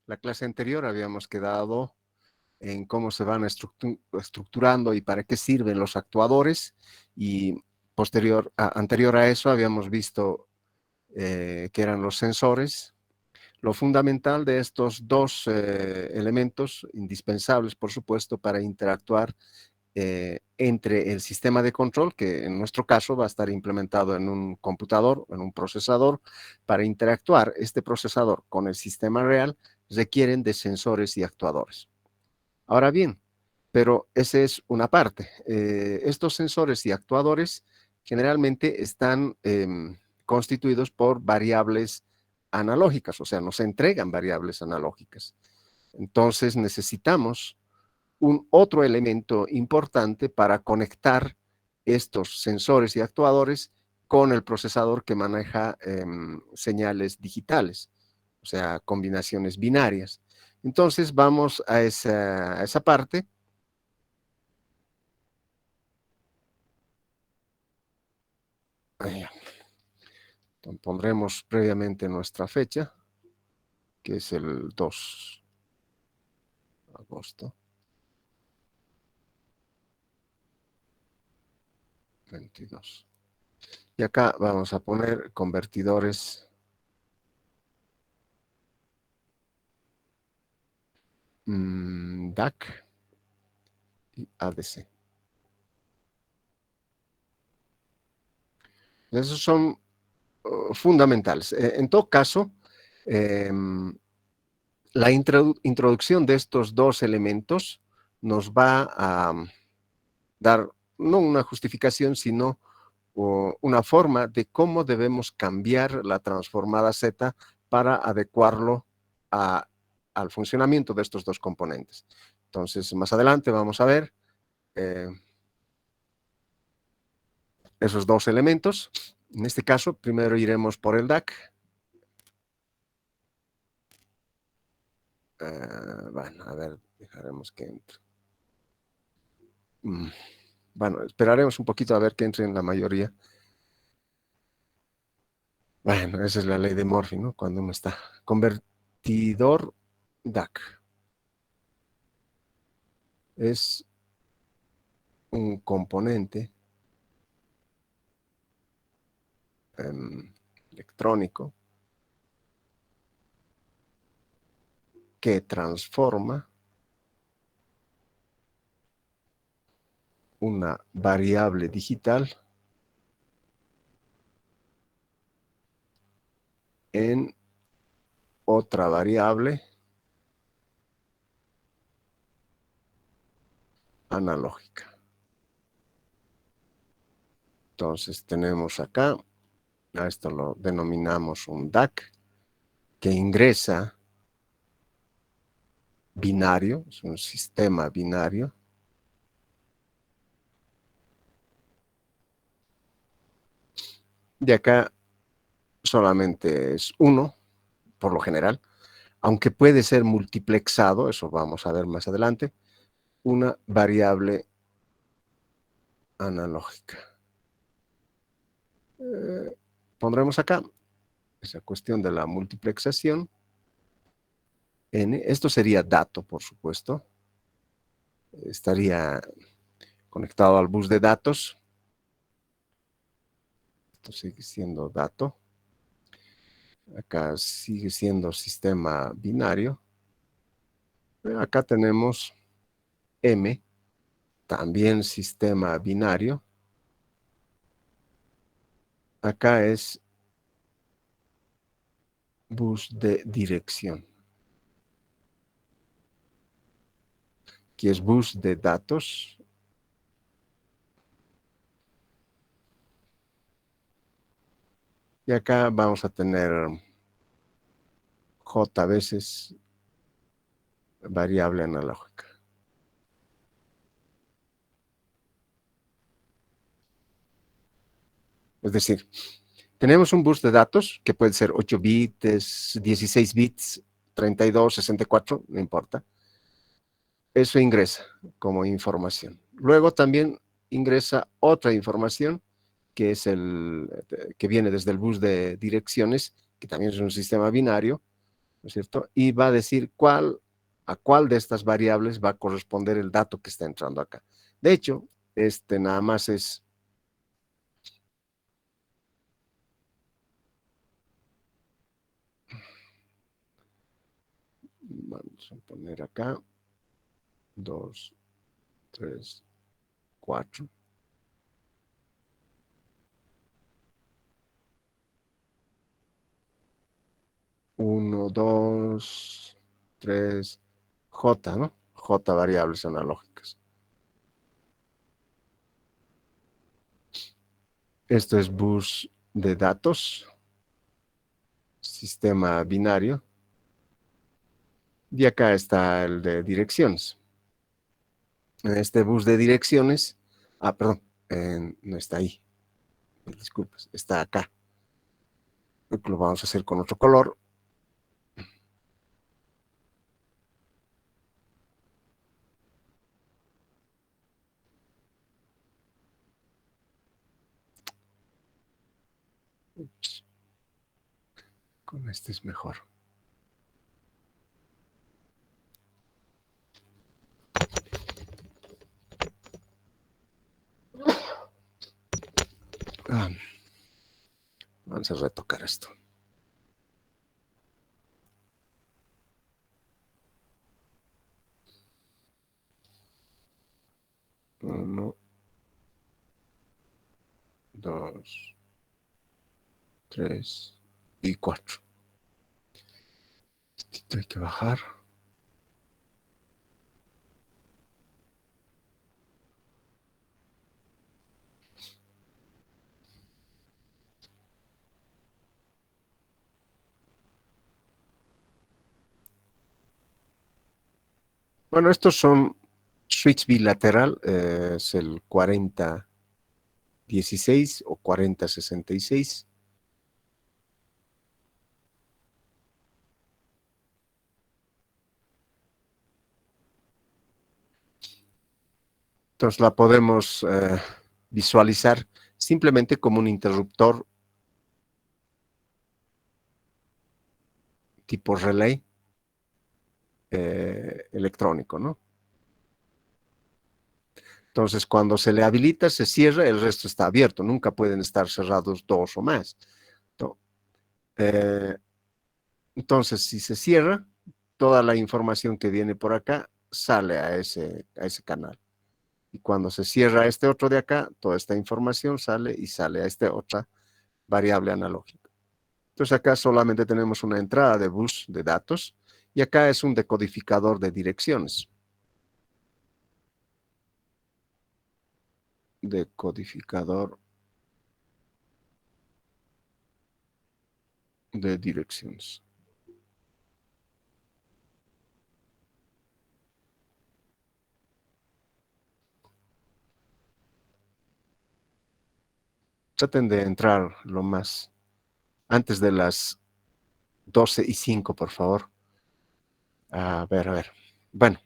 La clase anterior habíamos quedado en cómo se van estructurando y para qué sirven los actuadores, y anterior a eso habíamos visto que eran los sensores. Lo fundamental de estos dos elementos, indispensables por supuesto para interactuar entre el sistema de control, que en nuestro caso va a estar implementado en un computador, en un procesador. Para interactuar este procesador con el sistema real, requieren de sensores y actuadores. Ahora bien, pero esa es una parte. Estos sensores y actuadores generalmente están constituidos por variables analógicas, o sea, nos entregan variables analógicas. Entonces necesitamos un otro elemento importante para conectar estos sensores y actuadores con el procesador que maneja señales digitales, o sea, combinaciones binarias. Entonces vamos a esa parte. Pondremos previamente nuestra fecha, que es el 2 de agosto 22. Y acá vamos a poner convertidores DAC y ADC. Esos son fundamentales. En todo caso, la introducción de estos dos elementos nos va a dar no una justificación, sino una forma de cómo debemos cambiar la transformada Z para adecuarlo al funcionamiento de estos dos componentes. Entonces, más adelante vamos a ver esos dos elementos. En este caso, primero iremos por el DAC. Bueno, a ver, dejaremos que entre. Bueno, esperaremos un poquito a ver que entre en la mayoría. Bueno, esa es la ley de Murphy, ¿no? Cuando uno está. Convertidor DAC. Es un componente electrónico que transforma una variable digital en otra variable analógica. Entonces tenemos acá, a esto lo denominamos un DAC, que ingresa binario, es un sistema binario. De acá solamente es uno, por lo general, aunque puede ser multiplexado, eso vamos a ver más adelante, una variable analógica. Pondremos acá esa cuestión de la multiplexación. Esto sería dato, por supuesto. Estaría conectado al bus de datos. Esto sigue siendo dato. Acá sigue siendo sistema binario. Acá tenemos M, también sistema binario. Acá es bus de dirección. Aquí es bus de datos. Y acá vamos a tener J veces variable analógica. Es decir, tenemos un bus de datos que puede ser 8 bits, 16 bits, 32, 64, no importa. Eso ingresa como información. Luego también ingresa otra información que es que viene desde el bus de direcciones, que también es un sistema binario. ¿no es cierto? Y va a decir a cuál de estas variables va a corresponder el dato que está entrando acá. De hecho, este nada más es... Vamos a poner acá 2, 3, 4. 1, 2, 3, J, ¿no? J variables analógicas. Esto es bus de datos, sistema binario. Y acá está el de direcciones. En este bus de direcciones, perdón, no está ahí, disculpas, está acá. Lo vamos a hacer con otro color. Ups, con este es mejor. Vamos a retocar esto. Uno, dos, tres y cuatro. Esto hay que bajar. Bueno, estos son switch bilateral, es el 4016 o 4066. Entonces la podemos visualizar simplemente como un interruptor tipo relay electrónico, ¿no? Entonces, cuando se le habilita, se cierra, el resto está abierto. Nunca pueden estar cerrados dos o más. Eh, entonces, si se cierra, toda la información que viene por acá sale a ese canal. Y cuando se cierra este otro de acá, toda esta información sale y sale a esta otra variable analógica. Entonces, acá solamente tenemos una entrada de bus de datos y acá es un decodificador de direcciones. Decodificador de direcciones. Traten de entrar lo más antes de las 12:05, por favor. A ver, a ver. Bueno,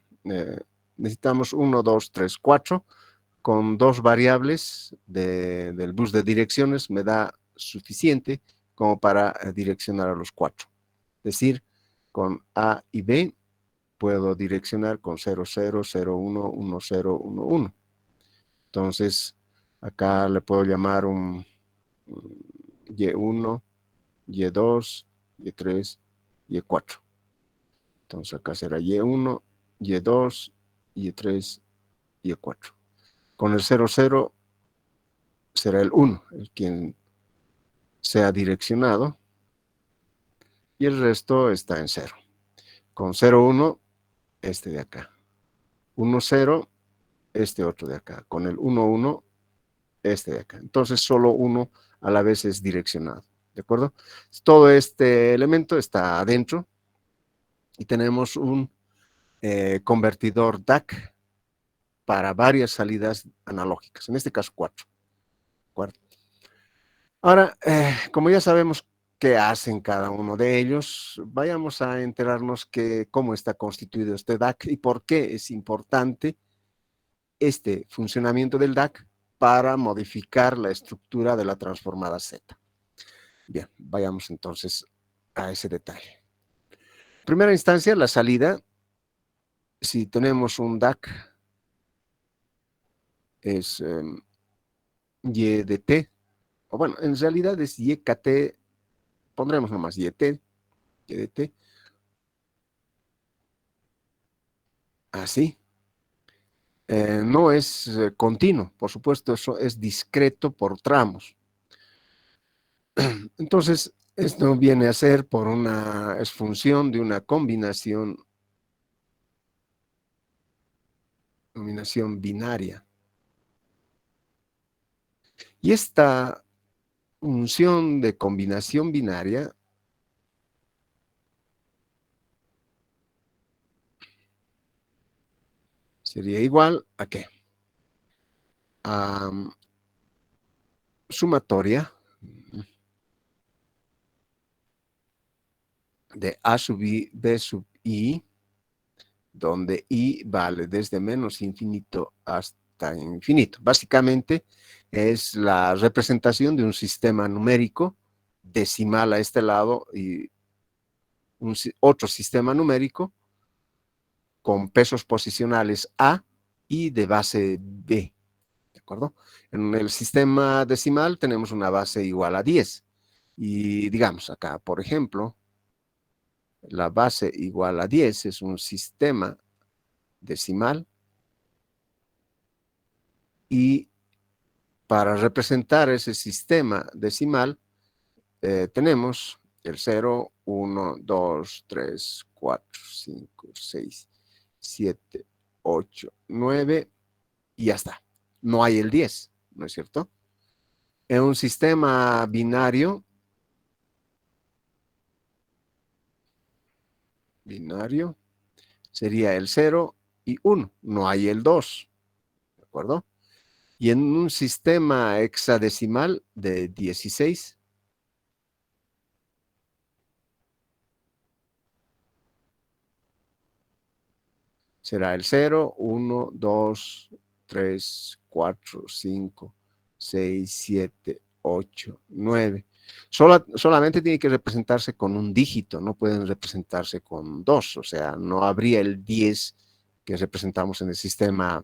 necesitamos 1, 2, 3, 4. Con dos variables del bus de direcciones me da suficiente como para direccionar a los cuatro. Es decir, con A y B puedo direccionar con 0, 0, 0, 1, 1, 0, 1, 1. Entonces, acá le puedo llamar un Y1, Y2, Y3, Y4. Entonces acá será Y1, Y2, Y3, Y4. Con el 0, 0 será el 1, el quien sea direccionado, y el resto está en 0. Con 0, 1, este de acá. 1, 0, este otro de acá. Con el 1, 1, este de acá. Entonces solo uno a la vez es direccionado. ¿De acuerdo? Todo este elemento está adentro y tenemos un convertidor DAC para varias salidas analógicas. En este caso, 4. Ahora, como ya sabemos qué hacen cada uno de ellos, vayamos a enterarnos cómo está constituido este DAC y por qué es importante este funcionamiento del DAC para modificar la estructura de la transformada Z. Bien, vayamos entonces a ese detalle. primera instancia, la salida, si tenemos un DAC, es Y de T, o bueno, en realidad es YKT, pondremos nomás YT, Y de T, así. No es continuo, por supuesto, eso es discreto por tramos. Entonces, esto viene a ser por es función de una combinación binaria. Y esta función de combinación binaria sería igual a ¿qué? A sumatoria de A sub I, B sub I, donde I vale desde menos infinito hasta infinito. Básicamente es la representación de un sistema numérico decimal a este lado y otro sistema numérico con pesos posicionales A y de base B. ¿De acuerdo? En el sistema decimal tenemos una base igual a 10. Y digamos acá, por ejemplo, la base igual a 10 es un sistema decimal y para representar ese sistema decimal tenemos el 0, 1, 2, 3, 4, 5, 6, 7, 8, 9 y ya está. No hay el 10, ¿no es cierto? En un sistema binario, sería el 0 y 1, no hay el 2, ¿de acuerdo? Y en un sistema hexadecimal de 16, será el 0, 1, 2, 3, 4, 5, 6, 7, 8, 9. Solamente tiene que representarse con un dígito, no pueden representarse con dos, o sea, no habría el 10 que representamos en el sistema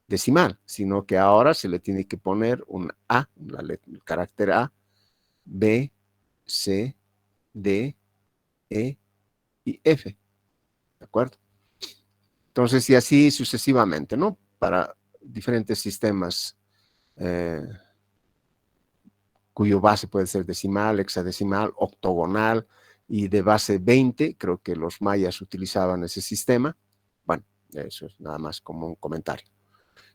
decimal, sino que ahora se le tiene que poner un A, el carácter A, B, C, D, E y F, ¿de acuerdo? Entonces, y así sucesivamente, ¿no? Para diferentes sistemas cuyo base puede ser decimal, hexadecimal, octogonal y de base 20, creo que los mayas utilizaban ese sistema. Bueno, eso es nada más como un comentario.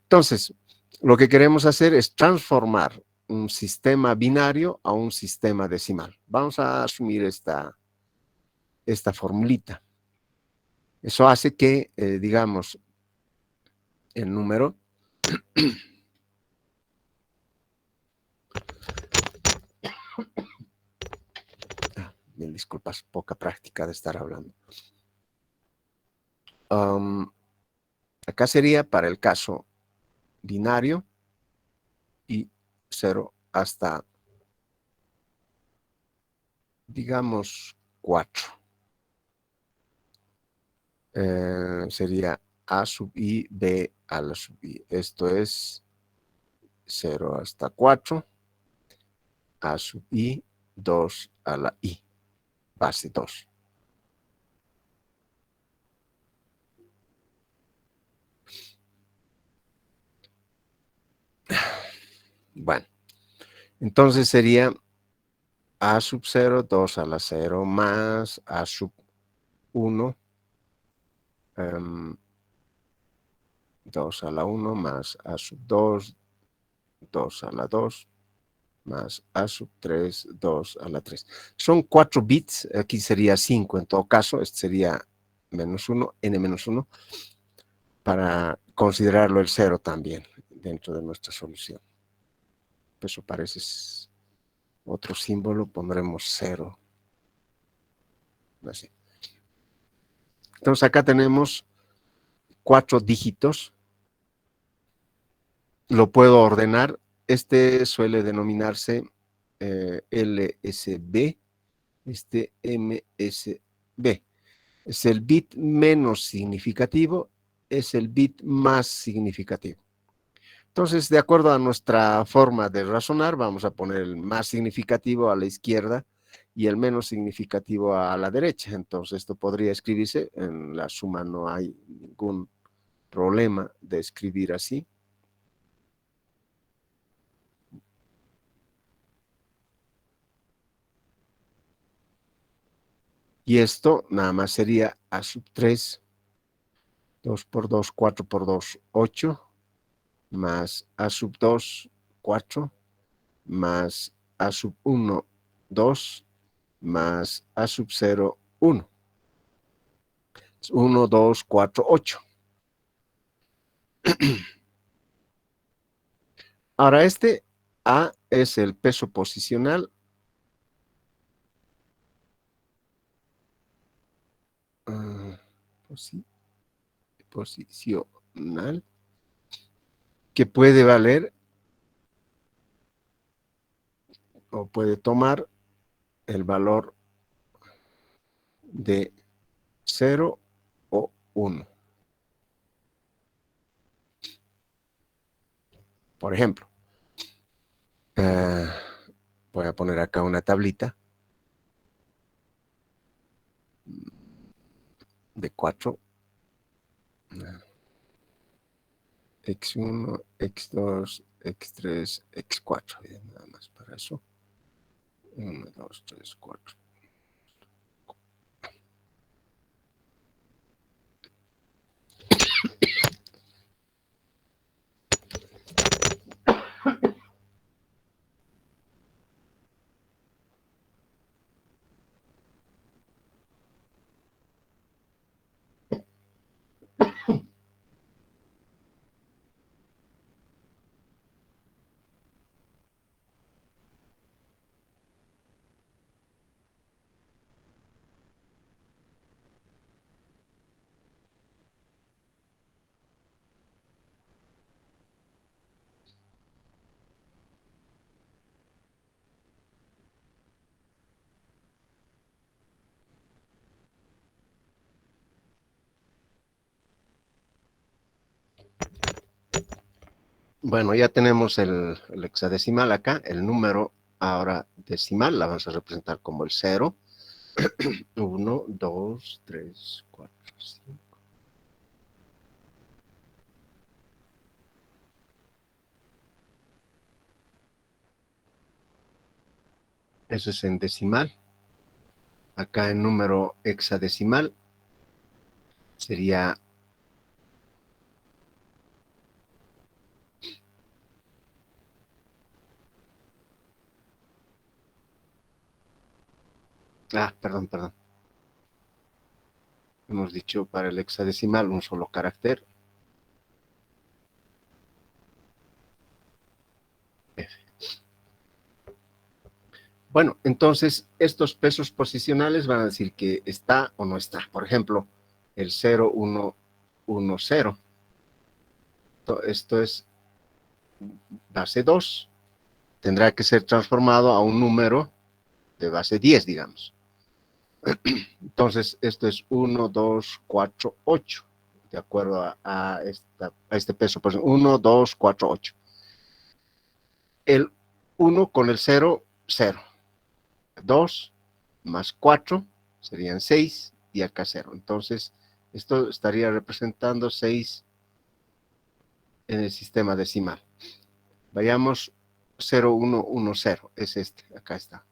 Entonces, lo que queremos hacer es transformar un sistema binario a un sistema decimal. Vamos a asumir esta formulita. Eso hace que, digamos, el número mil disculpas, poca práctica de estar hablando. Acá sería para el caso binario y 0 hasta, digamos, 4. Sería A sub I, B a la sub I. Esto es 0 hasta 4. A sub I, 2 a la I. Base 2. Bueno, entonces sería A sub 0, 2 a la 0 más A sub 1, 2 a la 1 más A sub 2, 2 a la 2, más A sub 3, 2 a la 3. Son 4 bits, aquí sería 5 en todo caso, este sería menos 1, n menos 1, para considerarlo el 0 también dentro de nuestra solución. Eso parece otro símbolo, pondremos 0. Así. Entonces acá tenemos 4 dígitos. Lo puedo ordenar. Este suele denominarse LSB, este MSB. Es el bit menos significativo, es el bit más significativo. Entonces, de acuerdo a nuestra forma de razonar, vamos a poner el más significativo a la izquierda y el menos significativo a la derecha. Entonces, esto podría escribirse en la suma, no hay ningún problema de escribir así. Y esto nada más sería a sub 3, 2 por 2, 4 por 2, 8, más a sub 2, 4, más a sub 1, 2, más a sub 0, 1. 1, 2, 4, 8. Ahora este A es el peso posicional. Posicional, que puede valer o puede tomar el valor de 0 o 1. Por ejemplo, voy a poner acá una tablita de 4, x1, x2, x3, x4, nada más para eso. 1, 2, 3, 4. Bueno, ya tenemos el hexadecimal acá, el número ahora decimal, la vamos a representar como el 0. 1, 2, 3, 4, 5. Eso es en decimal. Acá en número hexadecimal sería perdón. Hemos dicho para el hexadecimal un solo carácter. F. Bueno, entonces estos pesos posicionales van a decir que está o no está. Por ejemplo, el 0, 1, 1, 0. Esto es base 2. Tendrá que ser transformado a un número de base 10, digamos. Entonces, esto es 1, 2, 4, 8, de acuerdo a este peso. Pues 1, 2, 4, 8. El 1 con el 0, 0. 2 más 4 serían 6 y acá 0. Entonces, esto estaría representando 6 en el sistema decimal. Vayamos 0, 1, 1, 0. Es este, acá está.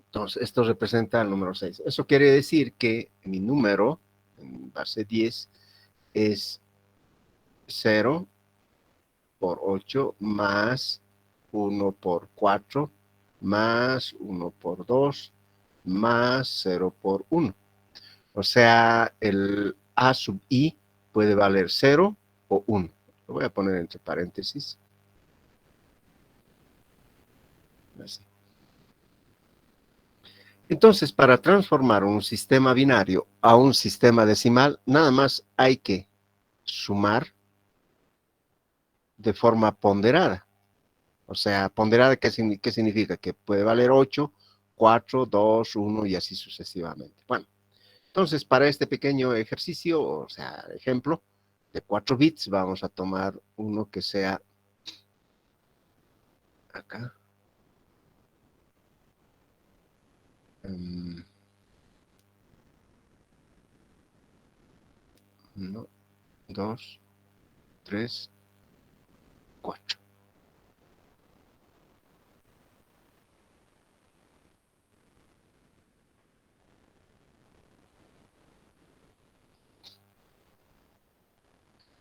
Entonces, esto representa el número 6. Eso quiere decir que mi número en base 10 es 0 por 8 más 1 por 4 más 1 por 2 más 0 por 1. O sea, el A sub I puede valer 0 o 1. Lo voy a poner entre paréntesis. Así. Entonces, para transformar un sistema binario a un sistema decimal, nada más hay que sumar de forma ponderada. O sea, ponderada, ¿qué significa? Que puede valer 8, 4, 2, 1 y así sucesivamente. Bueno, entonces para este pequeño ejercicio, o sea, ejemplo, de 4 bits, vamos a tomar uno que sea acá. 1, 2, 3, 4.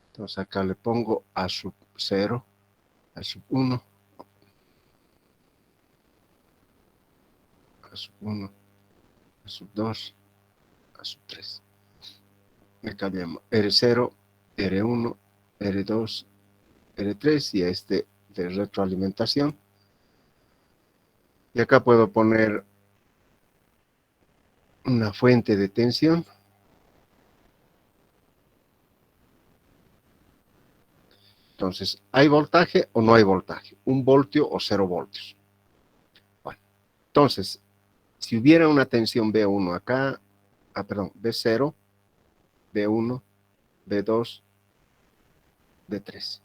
Entonces acá le pongo a sub 0, a sub 1, a sub 1, a sub 2, a sub 3. Le cambiamos R0, R1, R2, R3 y a este de retroalimentación. Y acá puedo poner una fuente de tensión. Entonces, ¿hay voltaje o no hay voltaje? ¿1 voltio o 0 voltios? Bueno, entonces, si hubiera una tensión B1 acá, perdón, B0, B1, B2, B3.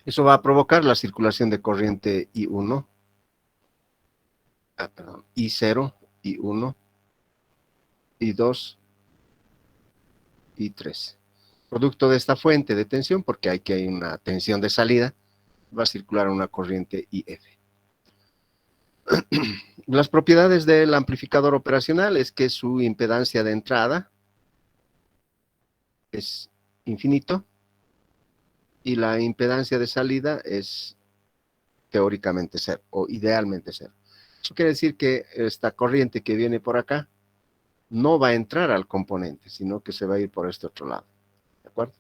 Eso va a provocar la circulación de corriente I1, perdón, I0, I1, I2, I3. Producto de esta fuente de tensión, porque hay una tensión de salida, va a circular una corriente IF. Las propiedades del amplificador operacional es que su impedancia de entrada es infinito y la impedancia de salida es teóricamente cero o idealmente cero. Eso quiere decir que esta corriente que viene por acá no va a entrar al componente, sino que se va a ir por este otro lado. ¿De acuerdo?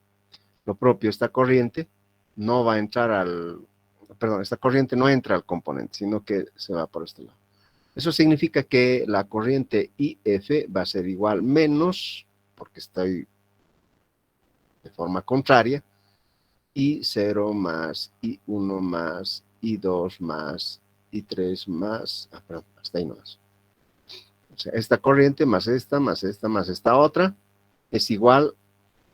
Lo propio, esta corriente no va a entrar perdón, esta corriente no entra al componente, sino que se va por este lado. Eso significa que la corriente IF va a ser igual menos, porque estoy de forma contraria, I0 más I1 más I2 más I3 más, perdón, hasta ahí nomás. O sea, esta corriente más esta, más esta, más esta otra, es igual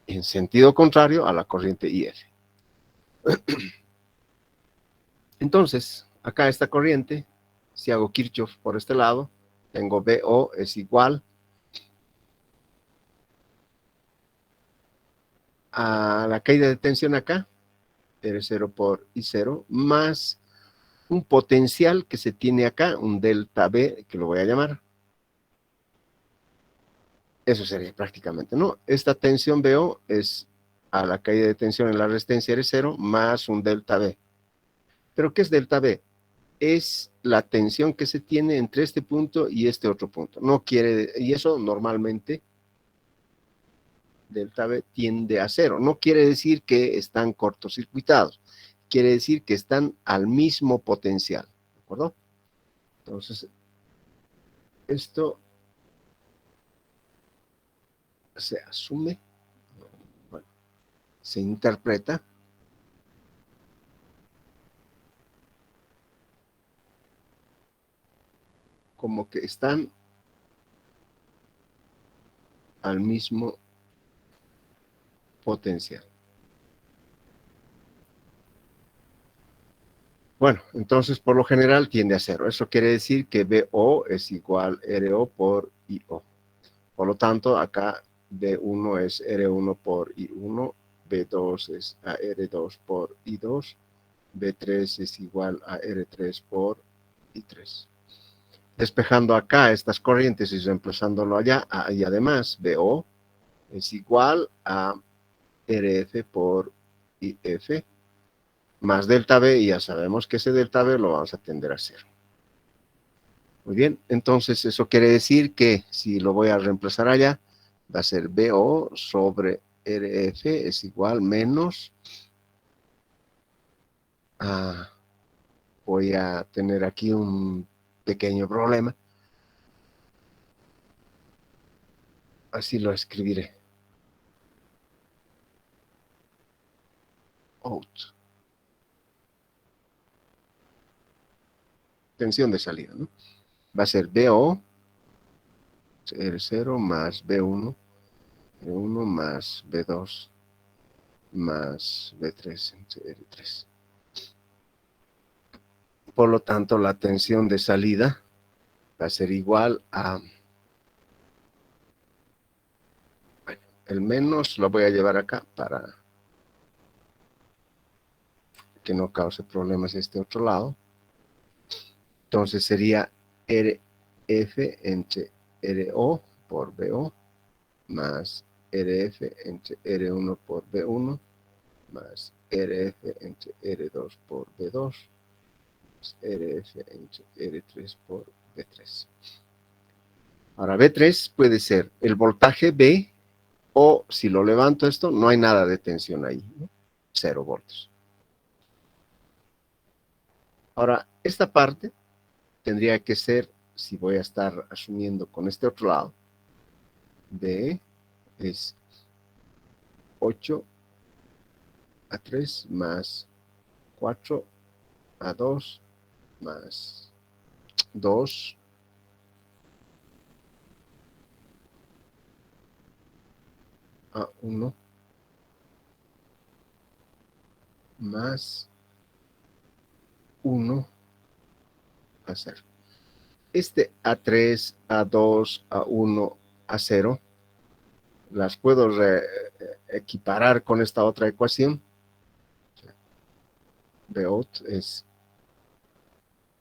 en sentido contrario a la corriente IF. Entonces, acá esta corriente, si hago Kirchhoff por este lado, tengo BO es igual a la caída de tensión acá, R0 por I0, más un potencial que se tiene acá, un delta B, que lo voy a llamar. Eso sería prácticamente, ¿no? Esta tensión BO es a la caída de tensión en la resistencia R0 más un delta B. ¿Pero qué es delta B? Es la tensión que se tiene entre este punto y este otro punto. No quiere, y eso normalmente delta B tiende a cero. No quiere decir que están cortocircuitados, quiere decir que están al mismo potencial, ¿de acuerdo? Entonces, esto se asume, bueno, se interpreta como que están al mismo potencial. Bueno, entonces por lo general tiende a cero. Eso quiere decir que BO es igual RO por IO. Por lo tanto, acá B1 es R1 por I1, B2 es a R2 por I2, B3 es igual a R3 por I3. Despejando acá estas corrientes y reemplazándolo allá, y además BO es igual a RF por IF más delta B, y ya sabemos que ese delta B lo vamos a tender a cero. Muy bien, entonces eso quiere decir que si lo voy a reemplazar allá, va a ser BO sobre RF es igual menos, voy a tener aquí un pequeño problema, así lo escribiré. Out. tensión de salida, ¿no? Va a ser BO, R0 más B1, B1 más B2 más B3 entre R3. Por lo tanto, la tensión de salida va a ser igual a... Bueno, el menos lo voy a llevar acá para que no cause problemas este otro lado. Entonces sería RF entre RO por BO más RF entre R1 por B1 más RF entre R2 por B2 más RF entre R3 por B3. Ahora, B3 puede ser el voltaje B, o si lo levanto esto, no hay nada de tensión ahí, ¿no? 0 voltios. Ahora, esta parte tendría que ser, si voy a estar asumiendo con este otro lado, B es 8 a 3 más 4 a 2 más 2 a 1 más 1 a 0. Este A3, A2, A1, A0, las puedo equiparar con esta otra ecuación. BOT es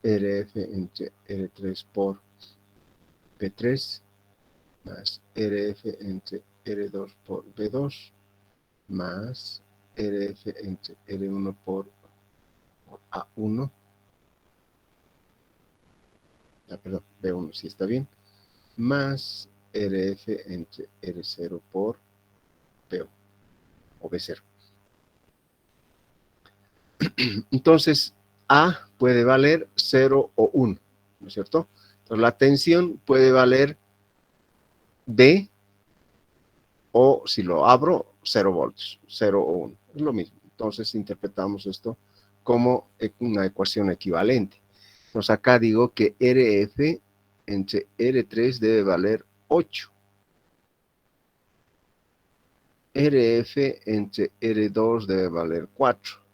RF entre R3 por P3 más RF entre R2 por B2 más RF entre R1 por A1. Perdón, B1 sí está bien, más RF entre R0 por PO o B0. Entonces, A puede valer 0 o 1, ¿no es cierto? Entonces, la tensión puede valer B, o si lo abro, 0 voltios, 0 o 1, es lo mismo. Entonces, interpretamos esto como una ecuación equivalente. Entonces, acá digo que RF entre R3 debe valer 8. RF entre R2 debe valer 4.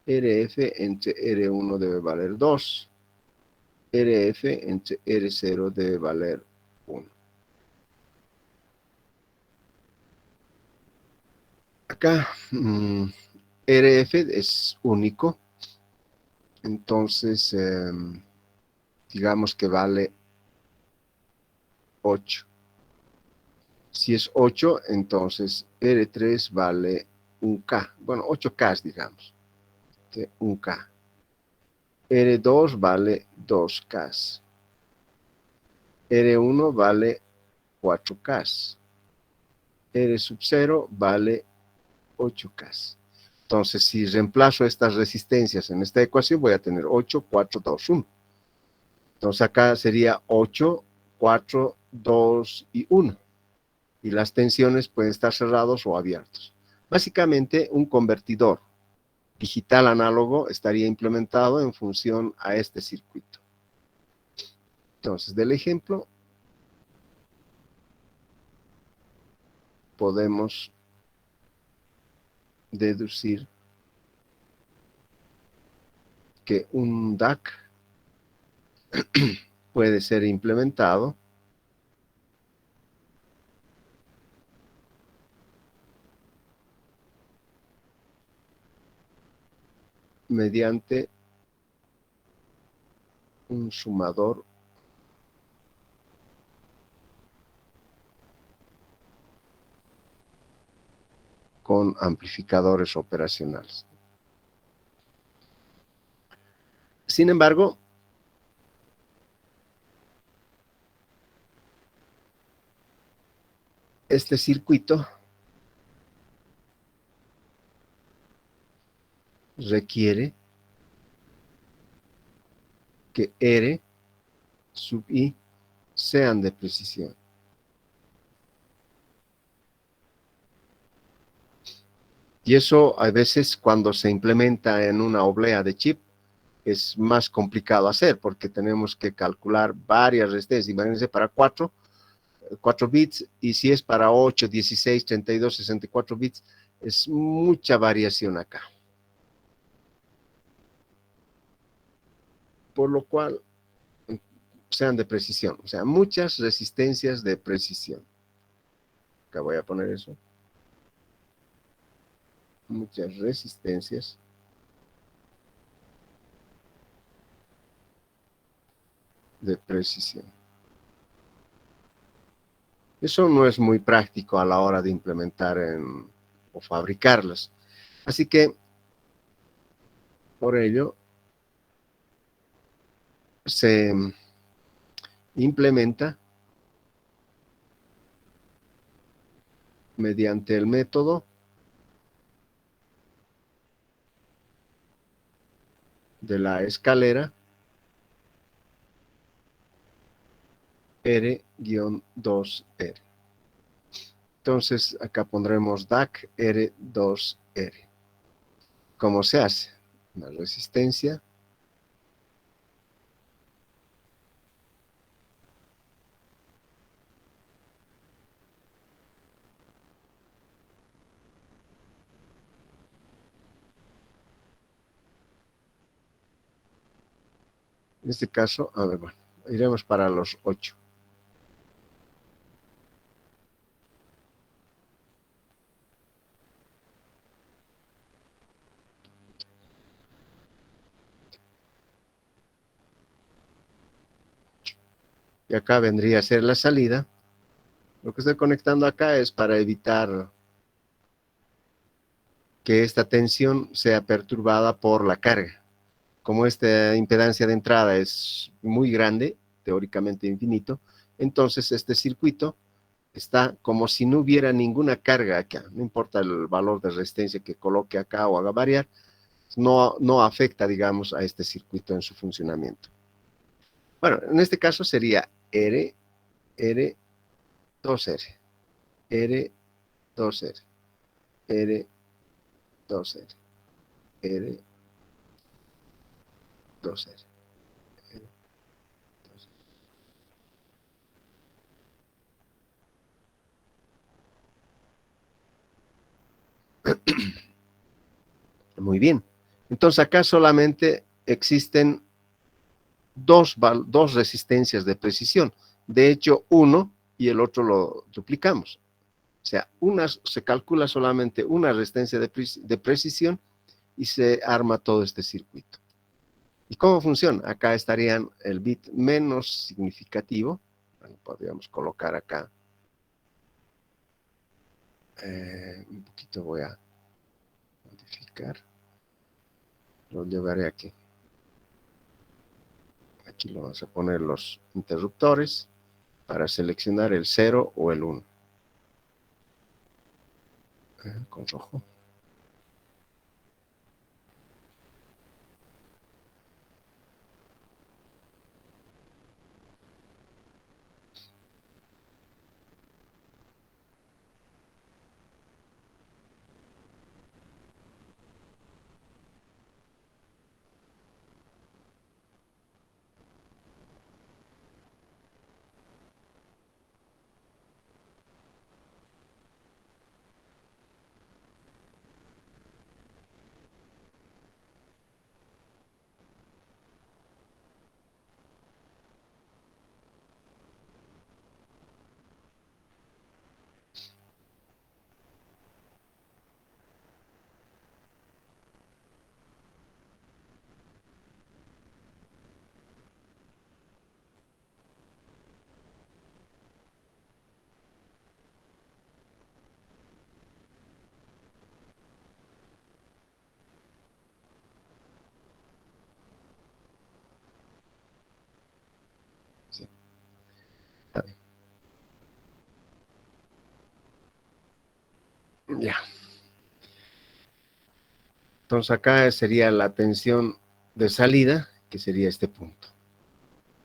RF entre R1 debe valer 2. RF entre R0 debe valer 1. Acá RF es único, entonces digamos que vale 8. Si es 8, entonces R3 vale 1K, bueno, 8K digamos, 1K. R2 vale 2K. R1 vale 4K. R sub 0 vale 8K. Entonces, si reemplazo estas resistencias en esta ecuación, voy a tener 8, 4, 2, 1. Entonces, acá sería 8, 4, 2 y 1. Y las tensiones pueden estar cerrados o abiertos. Básicamente, un convertidor digital análogo estaría implementado en función a este circuito. Entonces, del ejemplo, podemos deducir que un DAC puede ser implementado mediante un sumador con amplificadores operacionales. Sin embargo, este circuito requiere que R sub I sean de precisión. Y eso a veces cuando se implementa en una oblea de chip es más complicado hacer porque tenemos que calcular varias resistencias. Imagínense para 4 bits, y si es para 8, 16, 32, 64 bits, es mucha variación acá. Por lo cual, sean de precisión, o sea, muchas resistencias de precisión. Acá voy a poner eso. Muchas resistencias de precisión. Eso no es muy práctico a la hora de implementar o fabricarlas. Así que, por ello, se implementa mediante el método de la escalera R-2R. Entonces, acá pondremos DAC R2R. ¿Cómo se hace? Una resistencia en este caso, a ver, bueno, iremos para los 8. Y acá vendría a ser la salida. Lo que estoy conectando acá es para evitar que esta tensión sea perturbada por la carga. Como esta impedancia de entrada es muy grande, teóricamente infinito, entonces este circuito está como si no hubiera ninguna carga acá. No importa el valor de resistencia que coloque acá o haga variar, no afecta, digamos, a este circuito en su funcionamiento. Bueno, en este caso sería R, R, 2R, R, 2R, R, 2R, R, 2R. Muy bien. Entonces acá solamente existen dos resistencias de precisión. De hecho, uno y el otro lo duplicamos. O sea, se calcula solamente una resistencia de precisión y se arma todo este circuito. ¿Y cómo funciona? Acá estarían el bit menos significativo. Bueno, podríamos colocar acá. Un poquito voy a modificar. Lo llevaré aquí. Aquí lo vamos a poner los interruptores para seleccionar el 0 o el 1. Con rojo. Sí, está bien. Ya. Entonces acá sería la tensión de salida, que sería este punto.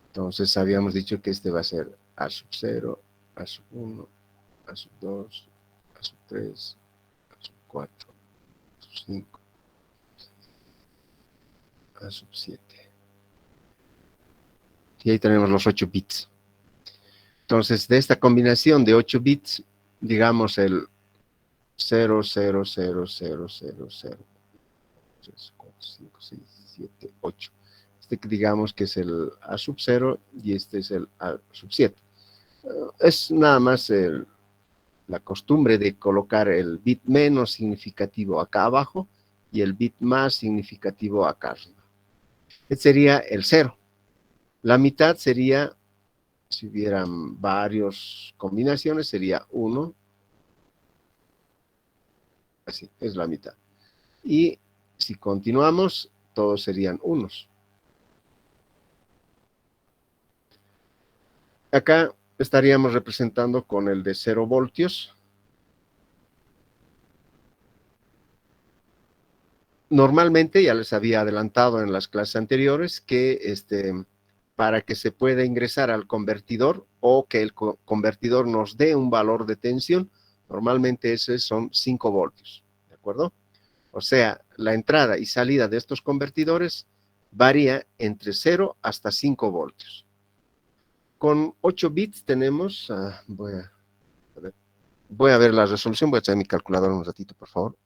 Entonces habíamos dicho que este va a ser A sub 0, A sub 1, A sub 2, A sub 3, A sub 4, A sub 5, A sub 7. Y ahí tenemos los 8 bits. Entonces, de esta combinación de 8 bits, digamos el 0, 0, 0, 0, 0, 0, 3, 4, 5, 6, 7, 8. Este digamos que es el A sub 0 y este es el A sub 7. Es nada más la costumbre de colocar el bit menos significativo acá abajo y el bit más significativo acá arriba. Este sería el 0. La mitad sería, si hubieran varias combinaciones, sería 1. Así, es la mitad. Y si continuamos, todos serían unos. Acá estaríamos representando con el de 0 voltios. Normalmente, ya les había adelantado en las clases anteriores, que para que se pueda ingresar al convertidor o que el convertidor nos dé un valor de tensión, normalmente esos son 5 voltios, ¿de acuerdo? O sea, la entrada y salida de estos convertidores varía entre 0 hasta 5 voltios. Con 8 bits tenemos, voy a ver la resolución, voy a traer mi calculadora un ratito, por favor.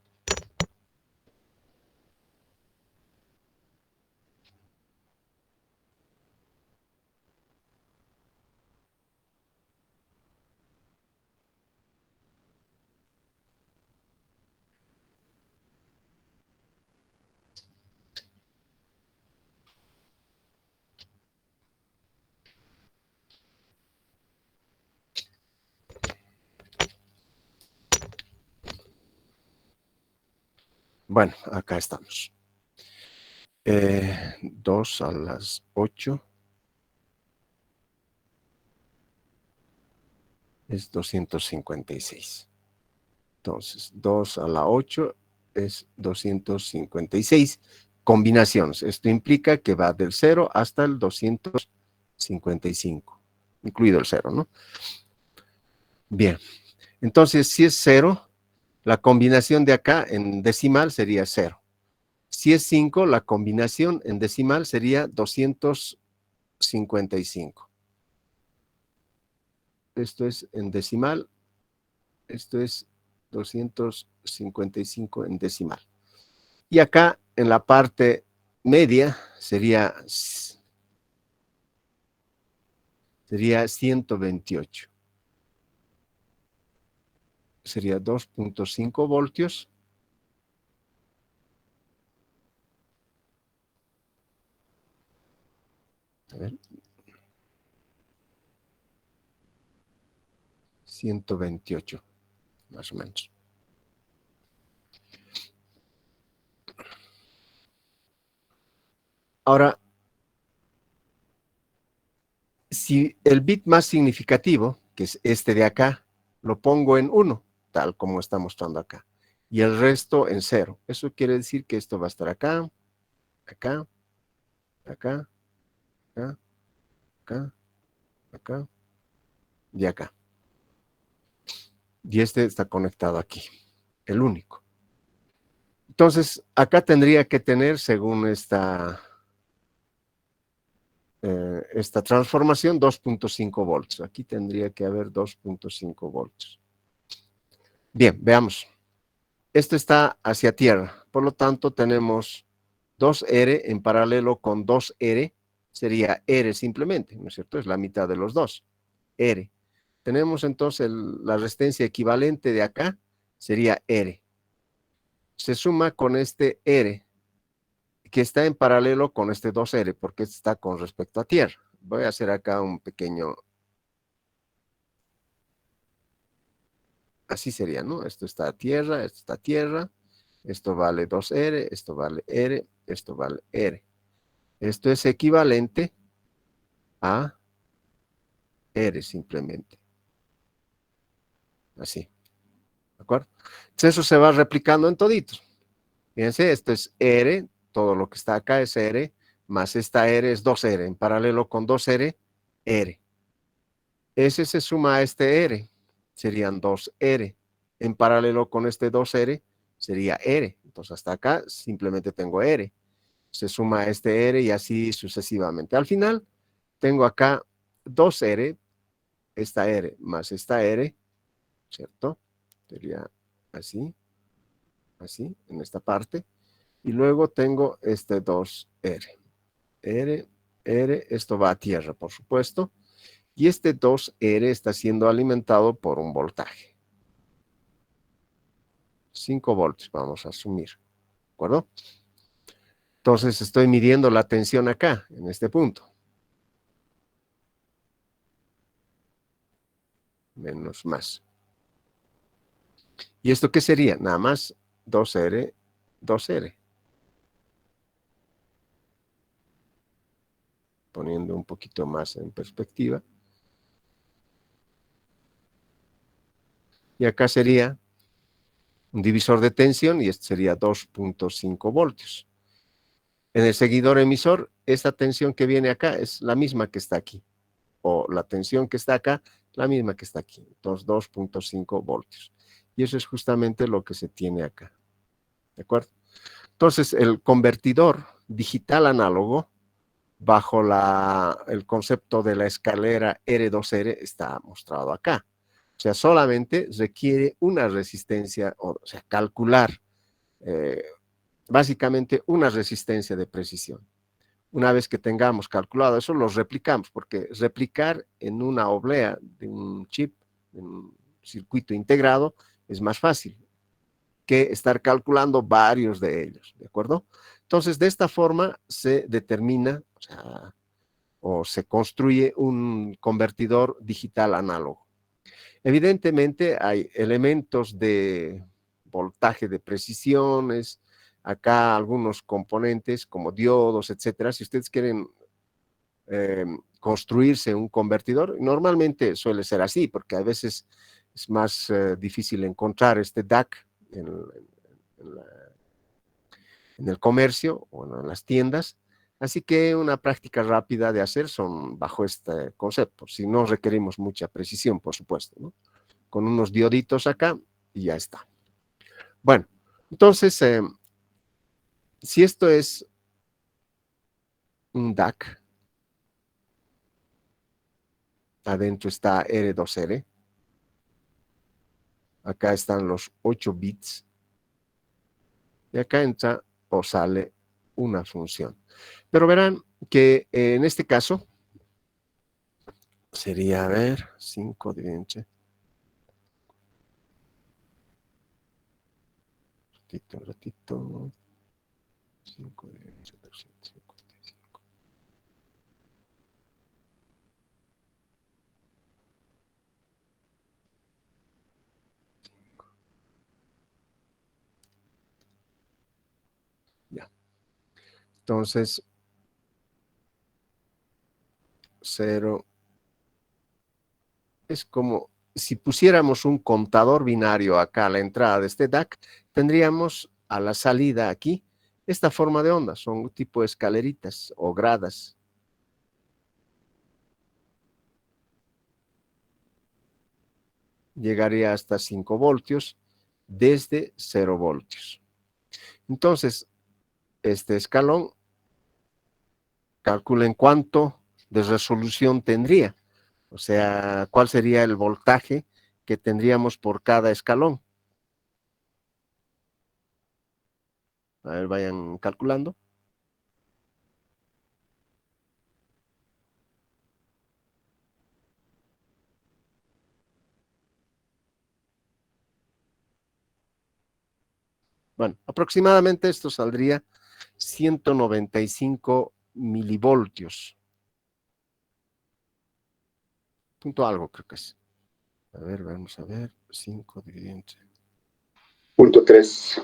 Bueno, acá estamos. 2 a las 8 es 256. Entonces, 2 a la 8 es 256 combinaciones. Esto implica que va del 0 hasta el 255, incluido el 0, ¿no? Bien, entonces si es 0, la combinación de acá en decimal sería 0. Si es 5, la combinación en decimal sería 255. Esto es en decimal, esto es 255 en decimal. Y acá en la parte media sería 128. Sería 2.5 voltios. A ver. 128, más o menos. Ahora, si el bit más significativo, que es este de acá, lo pongo en 1, tal como está mostrando acá, y el resto en 0. Eso quiere decir que esto va a estar acá, acá, acá, acá, acá, acá y acá. Y este está conectado aquí, el único. Entonces, acá tendría que tener, según esta transformación, 2.5 volts. Aquí tendría que haber 2.5 volts. Bien, veamos. Esto está hacia tierra, por lo tanto tenemos 2R en paralelo con 2R, sería R simplemente, ¿no es cierto? Es la mitad de los dos, R. Tenemos entonces la resistencia equivalente de acá, sería R. Se suma con este R, que está en paralelo con este 2R, porque está con respecto a tierra. Voy a hacer acá un pequeño... Así sería, ¿no? Esto está a tierra, esto está a tierra, esto vale 2R, esto vale R, esto vale R. Esto es equivalente a R simplemente. Así, ¿de acuerdo? Entonces eso se va replicando en toditos. Fíjense, esto es R, todo lo que está acá es R, más esta R es 2R, en paralelo con 2R, R. Ese se suma a este R, serían 2R. En paralelo con este 2R, sería R. Entonces hasta acá simplemente tengo R. se suma a este R y así sucesivamente. Al final tengo acá 2R, esta R más esta R, ¿cierto? Sería así, así, en esta parte. Y luego tengo este 2R. R, R, esto va a tierra, por supuesto. Y este 2R está siendo alimentado por un voltaje. 5 voltios, vamos a asumir. ¿De acuerdo? Entonces estoy midiendo la tensión acá, en este punto. Menos más. ¿Y esto qué sería? Nada más 2R, 2R. Poniendo un poquito más en perspectiva. Y acá sería un divisor de tensión y este sería 2.5 voltios. En el seguidor emisor, esta tensión que viene acá es la misma que está aquí. O la tensión que está acá, la misma que está aquí. Entonces, 2.5 voltios. Y eso es justamente lo que se tiene acá. ¿De acuerdo? Entonces, el convertidor digital análogo, bajo el concepto de la escalera R2R, está mostrado acá. O sea, solamente requiere una resistencia, o sea, calcular básicamente una resistencia de precisión. Una vez que tengamos calculado eso, los replicamos, porque replicar en una oblea de un chip, en un circuito integrado, es más fácil que estar calculando varios de ellos, ¿de acuerdo? Entonces, de esta forma se determina, o se construye un convertidor digital análogo. Evidentemente, hay elementos de voltaje de precisiones, acá algunos componentes como diodos, etcétera. Si ustedes quieren construirse un convertidor, normalmente suele ser así, porque a veces es más difícil encontrar este DAC en el comercio o en las tiendas. Así que una práctica rápida de hacer son bajo este concepto, si no requerimos mucha precisión, por supuesto, ¿no? Con unos dioditos acá y ya está. Bueno, entonces, si esto es un DAC, adentro está R2R, acá están los 8 bits, y acá entra o sale una función. Pero verán que en este caso sería, a ver, 5 de entre. Un ratito. 5 de 255. Ya. Entonces, 0 es como si pusiéramos un contador binario acá a la entrada de este DAC, tendríamos a la salida aquí esta forma de onda, son tipo de escaleritas o gradas. Llegaría hasta 5 voltios desde 0 voltios. Entonces, este escalón, calculen cuánto de resolución tendría. O sea, cuál sería el voltaje que tendríamos por cada escalón. A ver, vayan calculando. Bueno, aproximadamente esto saldría 195 milivoltios. Punto algo creo que es. A ver, vamos a ver. 5 dividido entre... Punto 3.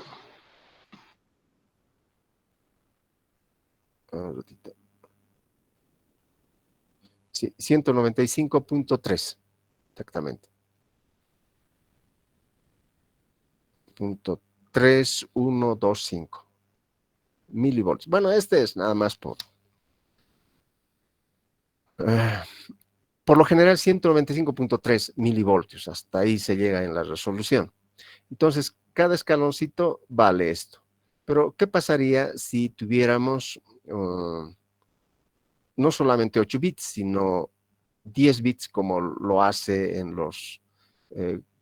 Sí, 195.3. Exactamente. Punto 3125 milivoltios. Bueno, este es nada más por lo general 195.3 milivoltios. Hasta ahí se llega en la resolución. Entonces, cada escaloncito vale esto. Pero, ¿qué pasaría si tuviéramos no solamente 8 bits, sino 10 bits como lo hace en los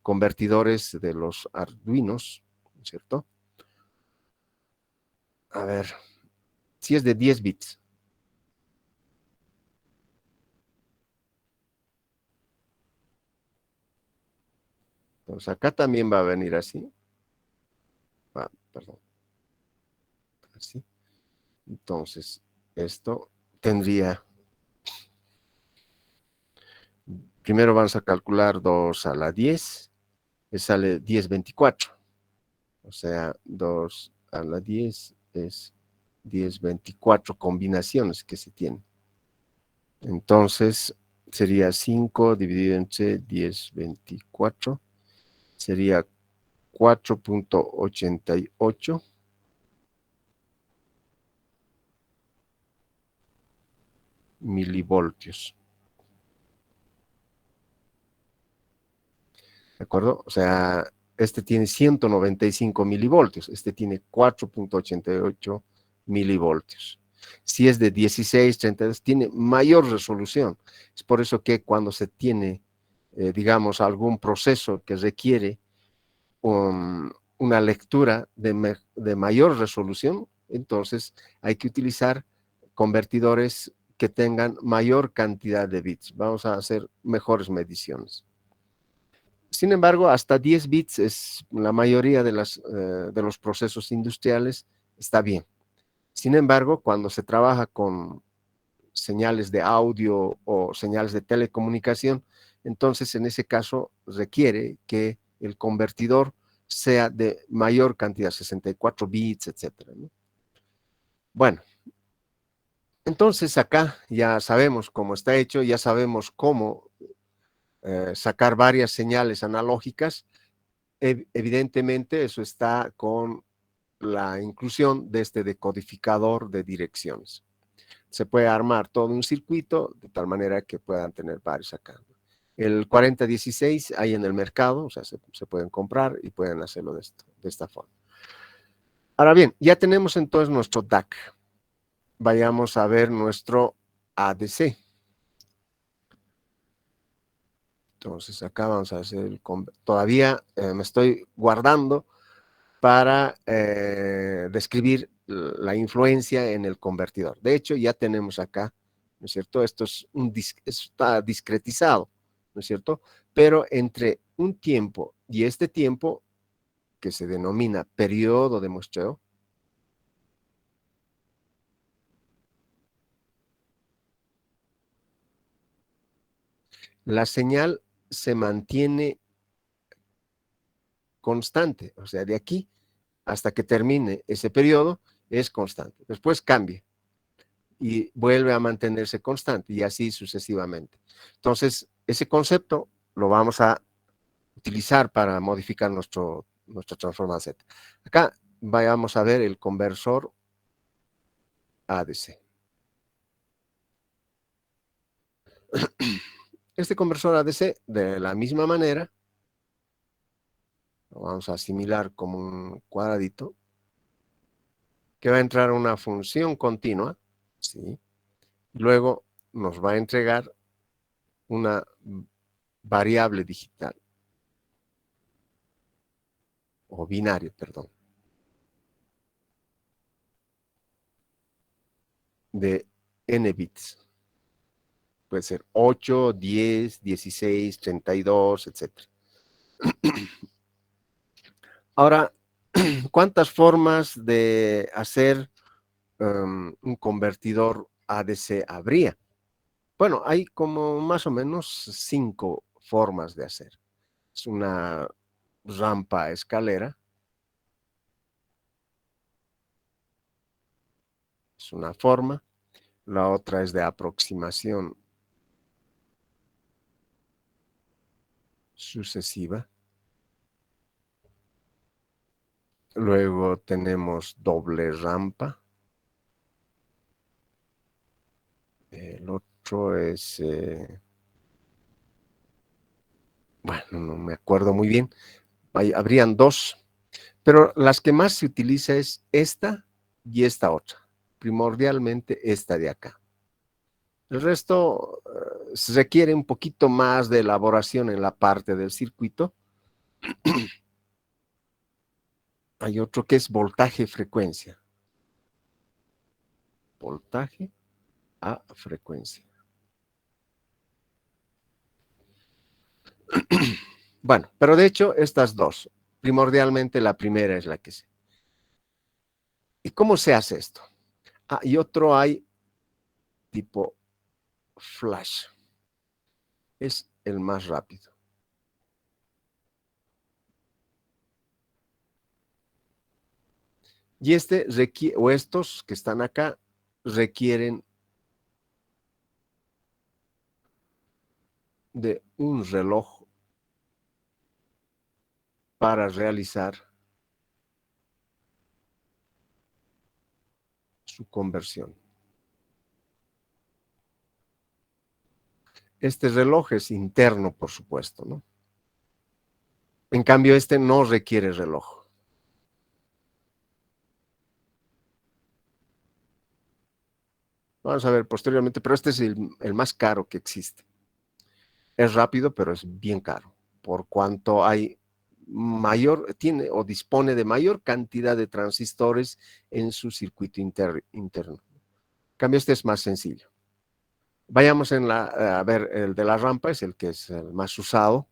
convertidores de los Arduinos, ¿cierto? A ver, si es de 10 bits. Entonces, acá también va a venir así. Perdón. Así. Entonces, esto tendría... Primero vamos a calcular 2 a la 10. Me sale 1024. O sea, 2 a la 10 es 1024 combinaciones que se tienen. Entonces, sería 5 dividido entre 1024. Sería 4.88 milivoltios. ¿De acuerdo? O sea, este tiene 195 milivoltios, este tiene 4.88 milivoltios. Si es de 1632, tiene mayor resolución. Es por eso que cuando se tiene, digamos, algún proceso que requiere una lectura de mayor resolución, entonces hay que utilizar convertidores que tengan mayor cantidad de bits. Vamos a hacer mejores mediciones. Sin embargo, hasta 10 bits es la mayoría de los procesos industriales, está bien. Sin embargo, cuando se trabaja con señales de audio o señales de telecomunicación, entonces en ese caso requiere que el convertidor sea de mayor cantidad, 64 bits, etcétera, ¿no? Bueno, entonces acá ya sabemos cómo está hecho, ya sabemos cómo sacar varias señales analógicas. Evidentemente eso está con la inclusión de este decodificador de direcciones. Se puede armar todo un circuito de tal manera que puedan tener varios acá. El 4016 hay en el mercado, o sea, se pueden comprar y pueden hacerlo de esta forma. Ahora bien, ya tenemos entonces nuestro DAC. Vayamos a ver nuestro ADC. Entonces acá vamos a hacer, todavía me estoy guardando para describir la influencia en el convertidor. De hecho, ya tenemos acá, ¿no es cierto? Esto está discretizado, ¿no es cierto? Pero entre un tiempo y este tiempo, que se denomina periodo de muestreo, la señal se mantiene constante, o sea, de aquí hasta que termine ese periodo es constante. Después cambia y vuelve a mantenerse constante y así sucesivamente. Entonces, ese concepto lo vamos a utilizar para modificar nuestra transformada Z. Acá vamos a ver el conversor ADC. Este conversor ADC, de la misma manera, lo vamos a asimilar como un cuadradito, que va a entrar una función continua, ¿sí? Luego nos va a entregar una variable digital, o binario, perdón, de n bits. Puede ser 8, 10, 16, 32, etc. Ahora, ¿cuántas formas de hacer un convertidor ADC habría? Bueno, hay como más o menos 5 formas de hacer. Es una rampa escalera, es una forma. La otra es de aproximación sucesiva. Luego tenemos doble rampa. El otro es, bueno, no me acuerdo muy bien. Habrían 2, Pero las que más se utiliza es esta y esta otra. Primordialmente esta de acá. El resto se requiere un poquito más de elaboración en la parte del circuito. Hay otro que es voltaje-frecuencia. Voltaje a frecuencia. Bueno, pero de hecho estas dos. Primordialmente la primera es la que sé. ¿Y cómo se hace esto? Ah, y otro hay tipo flash. Es el más rápido. Y este requiere, o estos que están acá, requieren de un reloj para realizar su conversión. Este reloj es interno, por supuesto, ¿no? En cambio, este no requiere reloj. Vamos a ver posteriormente, pero este es el más caro que existe. Es rápido, pero es bien caro, por cuanto hay mayor, tiene o dispone de mayor cantidad de transistores en su circuito interno. En cambio, este es más sencillo. Vayamos a ver el de la rampa, es el que es el más usado.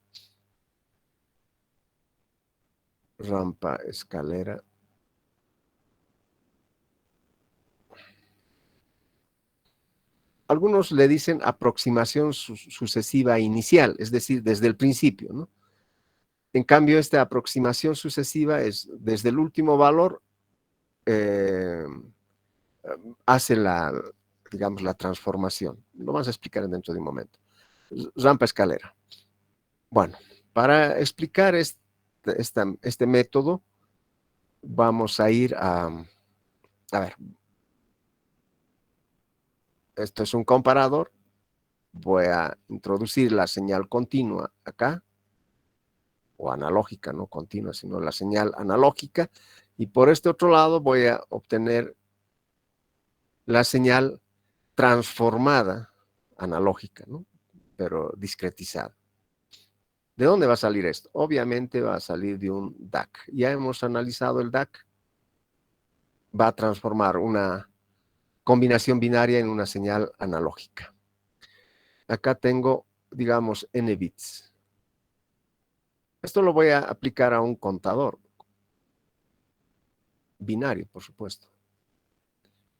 Rampa, escalera. Algunos le dicen aproximación sucesiva inicial, es decir, desde el principio, ¿no? En cambio, esta aproximación sucesiva es desde el último valor, hace digamos, la transformación. Lo vamos a explicar dentro de un momento. Rampa escalera. Bueno, para explicar este método, vamos a ir a ver, esto es un comparador. Voy a introducir la señal continua acá, o analógica, no continua, sino la señal analógica, y por este otro lado voy a obtener la señal transformada analógica, ¿no? Pero discretizada. ¿De dónde va a salir esto? Obviamente va a salir de un DAC. Ya hemos analizado el DAC. Va a transformar una combinación binaria en una señal analógica. Acá tengo, digamos, n bits. Esto lo voy a aplicar a un contador binario, por supuesto.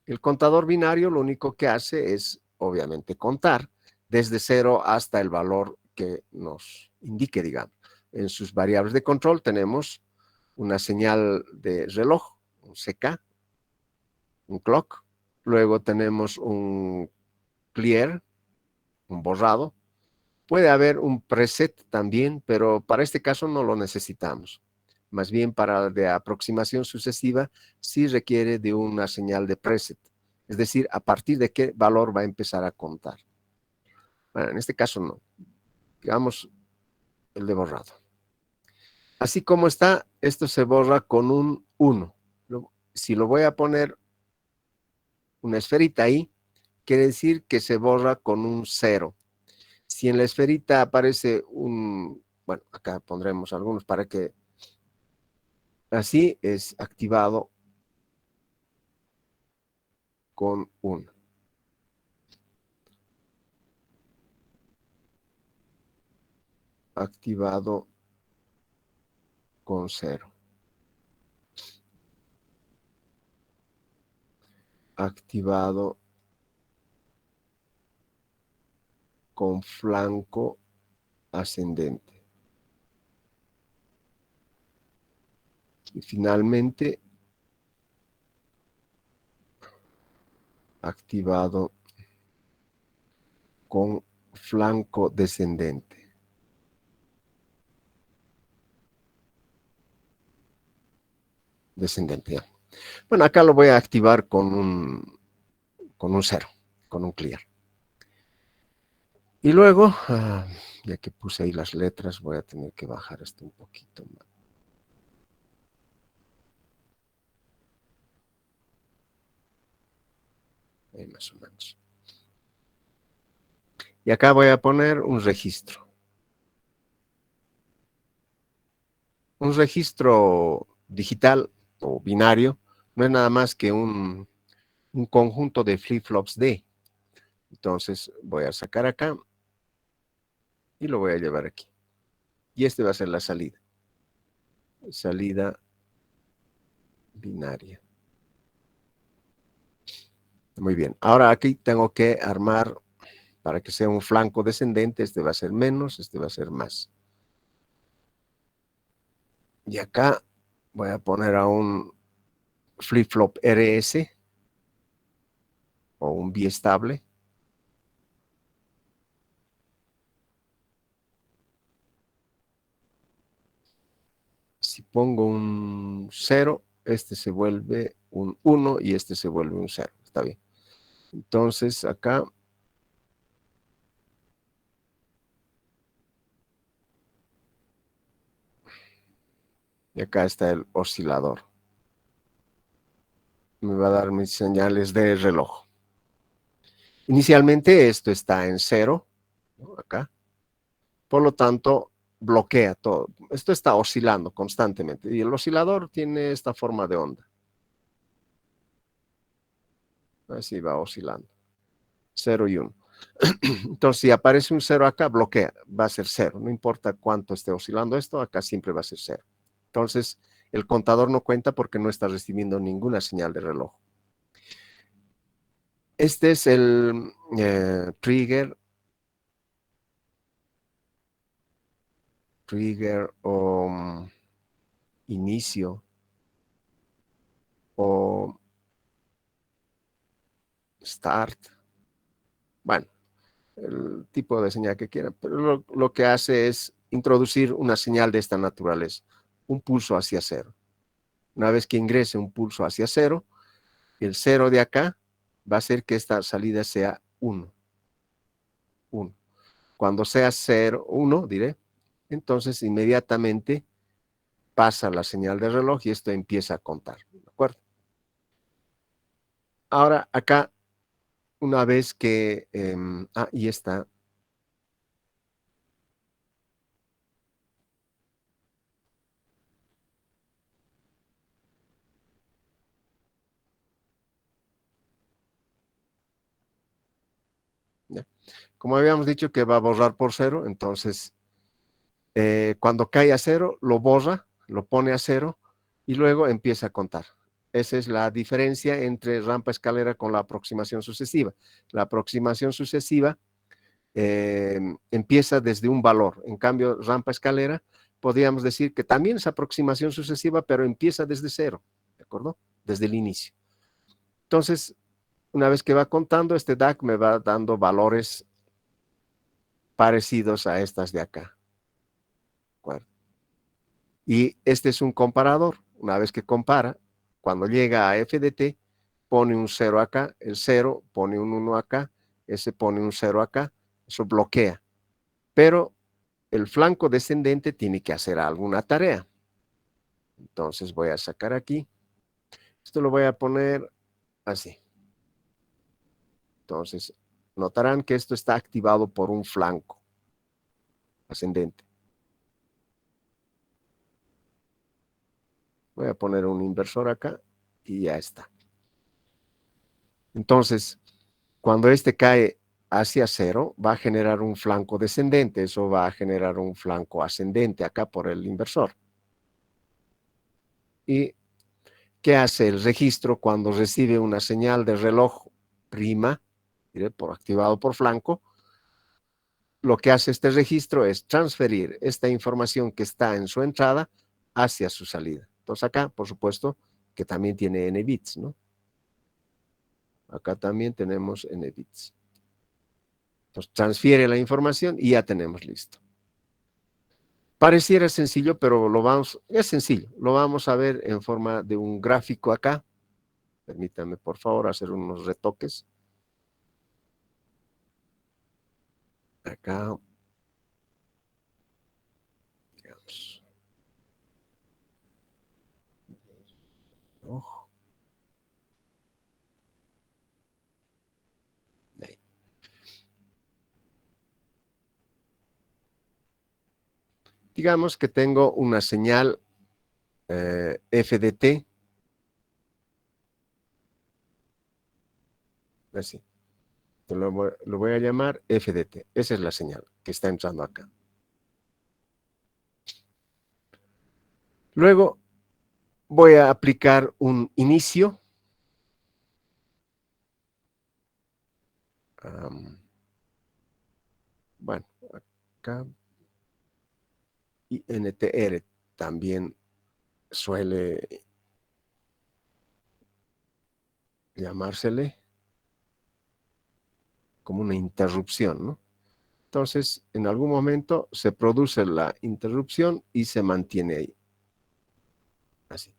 El contador binario lo único que hace es, obviamente, contar desde 0 hasta el valor que nos indique, digamos. En sus variables de control tenemos una señal de reloj, un CK, un clock. Luego tenemos un clear, un borrado. Puede haber un preset también, pero para este caso no lo necesitamos. Más bien para de aproximación sucesiva sí requiere de una señal de preset. Es decir, a partir de qué valor va a empezar a contar. Bueno, en este caso no. Digamos el de borrado. Así como está, esto se borra con un 1. Si lo voy a poner una esferita ahí, quiere decir que se borra con un 0. Si en la esferita aparece bueno, acá pondremos algunos para que así es activado con 1. Activado con 0. Activado con flanco ascendente. Y finalmente, activado con flanco descendente. Descendente. Bueno, acá lo voy a activar con un 0, con un clear. Y luego, ya que puse ahí las letras, voy a tener que bajar esto un poquito más. ahí más o menos. Y acá voy a poner un registro. Un registro digital o binario no es nada más que un conjunto de flip-flops D. Entonces voy a sacar acá y lo voy a llevar aquí. Y este va a ser la salida. Salida binaria. Muy bien. Ahora aquí tengo que armar para que sea un flanco descendente. Este va a ser menos, este va a ser más. Y acá voy a poner a un flip-flop RS o un biestable. Si pongo un 0, este se vuelve un 1 y este se vuelve un 0. Está bien. Entonces acá y acá está el oscilador. Me va a dar mis señales de reloj. Inicialmente esto está en 0, ¿no? Acá. Por lo tanto, bloquea todo. Esto está oscilando constantemente. Y el oscilador tiene esta forma de onda. Así va oscilando. 0 y 1. Entonces, si aparece un 0 acá, bloquea. Va a ser 0. No importa cuánto esté oscilando esto, acá siempre va a ser 0. Entonces, el contador no cuenta porque no está recibiendo ninguna señal de reloj. Este es el trigger o inicio o start. Bueno, el tipo de señal que quieran, pero lo que hace es introducir una señal de esta naturaleza, un pulso hacia 0. Una vez que ingrese un pulso hacia 0, el 0 de acá va a hacer que esta salida sea 1. 1. Cuando sea 0, 1, diré, entonces inmediatamente pasa la señal de reloj y esto empieza a contar. ¿De acuerdo? Ahora, acá, una vez que... y está. ¿Ya? Como habíamos dicho que va a borrar por 0, entonces cuando cae a 0, lo borra, lo pone a 0 y luego empieza a contar. Esa es la diferencia entre rampa escalera con la aproximación sucesiva. La aproximación sucesiva empieza desde un valor. En cambio, rampa escalera, podríamos decir que también es aproximación sucesiva, pero empieza desde 0, ¿de acuerdo? Desde el inicio. Entonces, una vez que va contando, este DAC me va dando valores parecidos a estas de acá. ¿De acuerdo? Y este es un comparador. Una vez que compara, cuando llega a FDT, pone un 0 acá, el 0 pone un 1 acá, ese pone un 0 acá, eso bloquea. Pero el flanco descendente tiene que hacer alguna tarea. Entonces voy a sacar aquí. Esto lo voy a poner así. Entonces, notarán que esto está activado por un flanco ascendente. Voy a poner un inversor acá y ya está. Entonces, cuando este cae hacia 0, va a generar un flanco descendente. Eso va a generar un flanco ascendente acá por el inversor. ¿Y qué hace el registro cuando recibe una señal de reloj prima, por activado por flanco? Lo que hace este registro es transferir esta información que está en su entrada hacia su salida. Entonces acá, por supuesto, que también tiene n bits, ¿no? Acá también tenemos n bits. Entonces transfiere la información y ya tenemos listo. Pareciera sencillo, pero es sencillo. Lo vamos a ver en forma de un gráfico acá. Permítanme, por favor, hacer unos retoques. Acá. Digamos. Ojo. Digamos que tengo una señal f de t, así. Lo voy a llamar f de t. Esa es la señal que está entrando acá. Luego voy a aplicar un inicio. Bueno, acá. Y NTR también suele llamársele como una interrupción, ¿no? Entonces, en algún momento se produce la interrupción y se mantiene ahí. Así.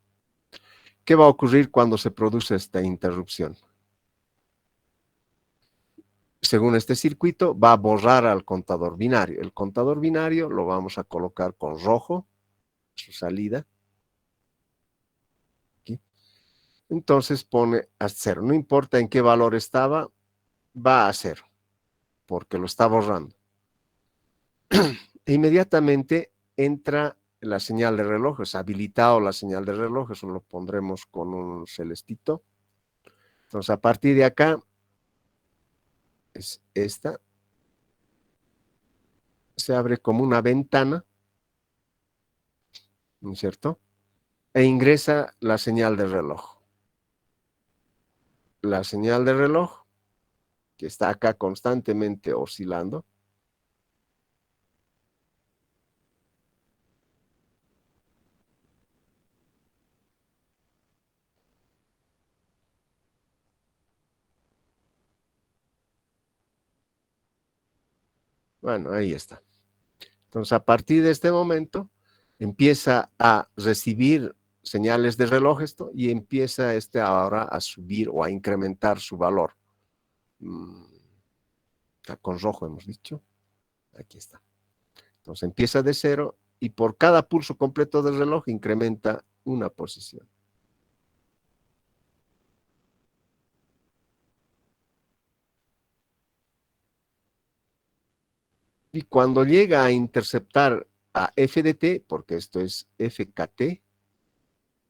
¿Qué va a ocurrir cuando se produce esta interrupción? Según este circuito, va a borrar al contador binario. El contador binario lo vamos a colocar con rojo, su salida. Aquí. Entonces pone a 0. No importa en qué valor estaba, va a 0, porque lo está borrando. E inmediatamente entra la señal de reloj, es habilitado la señal de reloj, eso lo pondremos con un celestito. Entonces, a partir de acá, es esta, se abre como una ventana, ¿no es cierto? E ingresa la señal de reloj. La señal de reloj, que está acá constantemente oscilando, bueno, ahí está. Entonces, a partir de este momento, empieza a recibir señales de reloj esto y empieza ahora a subir o a incrementar su valor. Con rojo hemos dicho. Aquí está. Entonces empieza de 0 y por cada pulso completo del reloj incrementa una posición. Y cuando llega a interceptar a f de t, porque esto es fkt,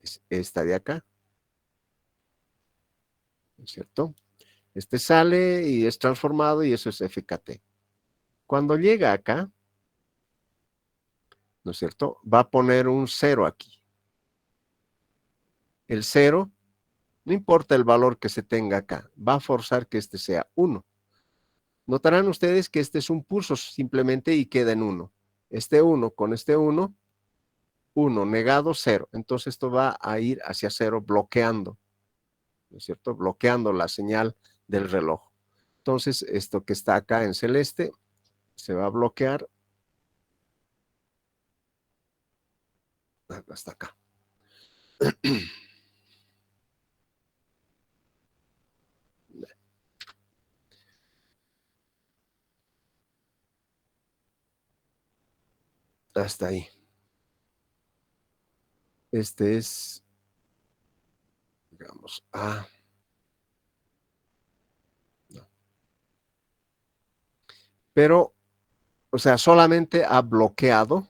es esta de acá, ¿no es cierto? Este sale y es transformado y eso es fkt. Cuando llega acá, ¿no es cierto? Va a poner un 0 aquí. El 0, no importa el valor que se tenga acá, va a forzar que este sea 1. Notarán ustedes que este es un pulso simplemente y queda en 1. Este 1 con este 1, 1 negado 0. Entonces esto va a ir hacia 0 bloqueando, ¿no es cierto? Bloqueando la señal del reloj. Entonces esto que está acá en celeste se va a bloquear hasta acá. Hasta ahí. Este es, digamos, A. No. Pero, o sea, solamente ha bloqueado,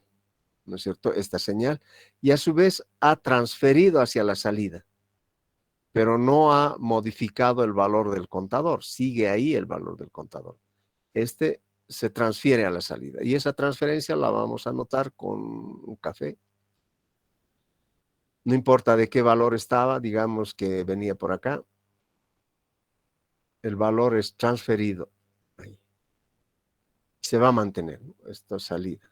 ¿no es cierto?, esta señal, y a su vez ha transferido hacia la salida, pero no ha modificado el valor del contador, sigue ahí el valor del contador. Este se transfiere a la salida, y esa transferencia la vamos a anotar con un café. No importa de qué valor estaba, digamos que venía por acá, el valor es transferido ahí. Se va a mantener, ¿no? Esta salida.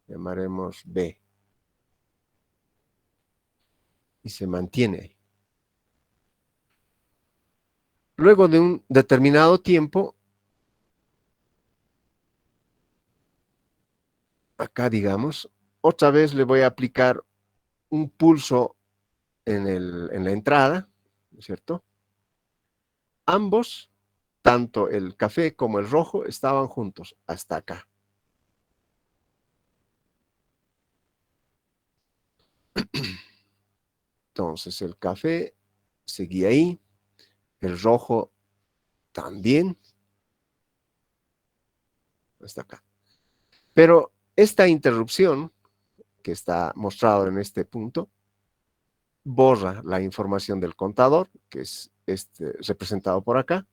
Llamaremos B. Y se mantiene ahí. Luego de un determinado tiempo, acá digamos, otra vez le voy a aplicar un pulso en la entrada, ¿no es cierto? Ambos, tanto el café como el rojo, estaban juntos hasta acá. Entonces el café seguía ahí, el rojo también, hasta acá. Pero Esta interrupción, que está mostrado en este punto, borra la información del contador, que es representado por acá.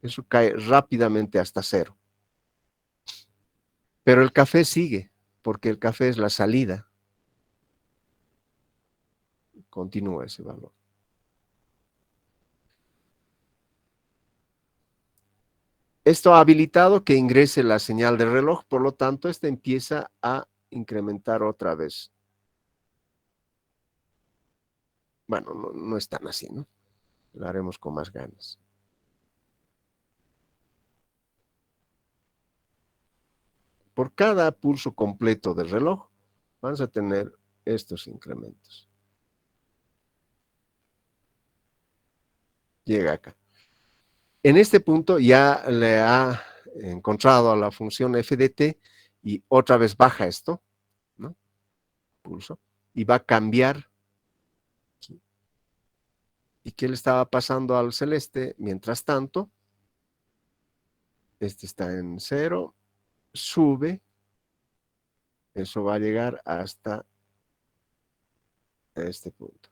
Eso cae rápidamente hasta cero. Pero el café sigue, porque el café es la salida. Continúa ese valor. Esto ha habilitado que ingrese la señal del reloj, por lo tanto, esta empieza a incrementar otra vez. Bueno, no es tan así, ¿no? Lo haremos con más ganas. Por cada pulso completo del reloj, vamos a tener estos incrementos. Llega acá. En este punto ya le ha encontrado a la función FDT y otra vez baja esto, ¿no? Pulso, y va a cambiar. ¿Y qué le estaba pasando al celeste? Mientras tanto, este está en 0, sube, eso va a llegar hasta este punto.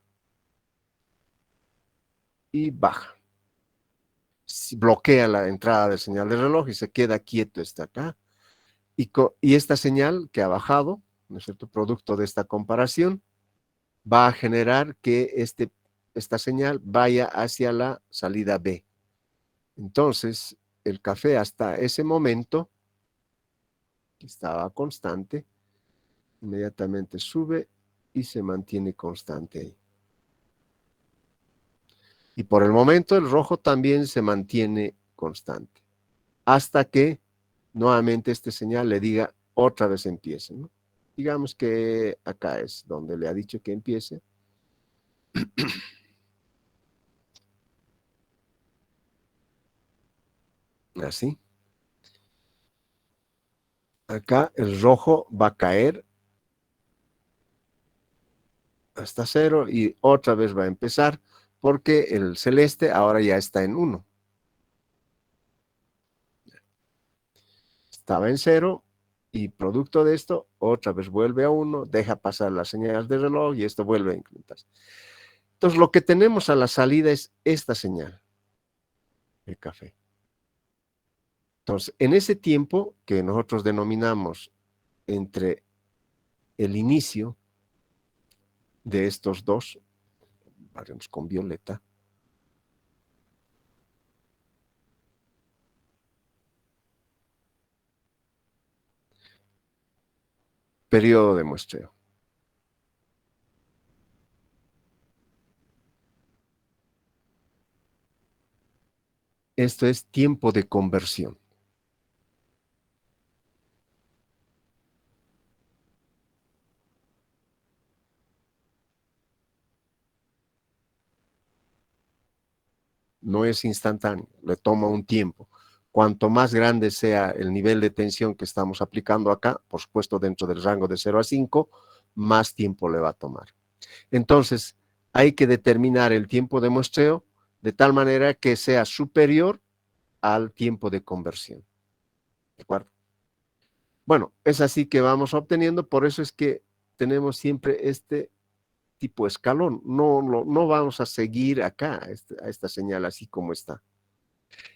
Y baja. Bloquea la entrada de señal de reloj y se queda quieto, está acá. Y esta señal que ha bajado, ¿no es cierto?, producto de esta comparación, va a generar que esta señal vaya hacia la salida B. Entonces, el café hasta ese momento, que estaba constante, inmediatamente sube y se mantiene constante ahí. Y por el momento el rojo también se mantiene constante, hasta que nuevamente este señal le diga otra vez empiece, ¿no? Digamos que acá es donde le ha dicho que empiece. Así. Acá el rojo va a caer hasta 0 y otra vez va a empezar porque el celeste ahora ya está en 1. Estaba en 0 y producto de esto otra vez vuelve a 1, deja pasar las señales de reloj y esto vuelve a incrementarse. Entonces lo que tenemos a la salida es esta señal, el café. Entonces en ese tiempo que nosotros denominamos entre el inicio de estos dos, haremos con violeta, periodo de muestreo. Esto es tiempo de conversión. No es instantáneo, le toma un tiempo. Cuanto más grande sea el nivel de tensión que estamos aplicando acá, por supuesto dentro del rango de 0 a 5, más tiempo le va a tomar. Entonces, hay que determinar el tiempo de muestreo de tal manera que sea superior al tiempo de conversión. ¿De acuerdo? Bueno, es así que vamos obteniendo, por eso es que tenemos siempre este tipo escalón. No vamos a seguir acá a esta señal así como está.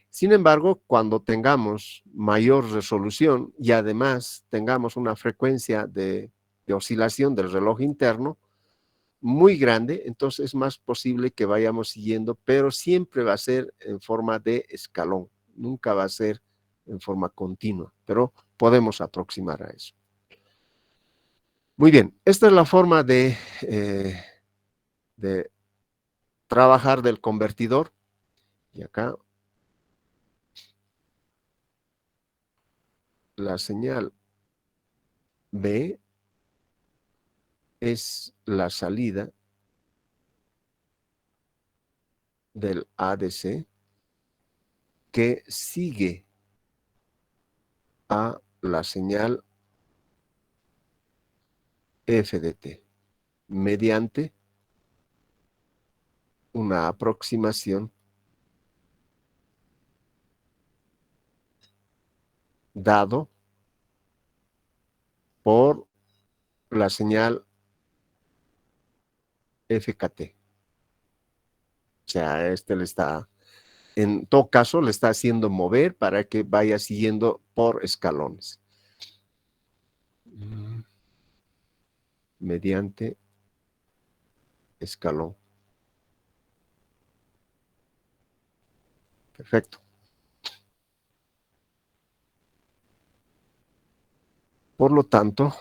Sin embargo, cuando tengamos mayor resolución y además tengamos una frecuencia de oscilación del reloj interno muy grande, entonces es más posible que vayamos siguiendo, pero siempre va a ser en forma de escalón, nunca va a ser en forma continua, pero podemos aproximar a eso. Muy bien, esta es la forma de trabajar del convertidor. Y acá la señal B es la salida del ADC que sigue a la señal FDT mediante una aproximación dado por la señal FKT. O sea, le está, en todo caso, le está haciendo mover para que vaya siguiendo por escalones. Mediante escalón. Perfecto. Por lo tanto,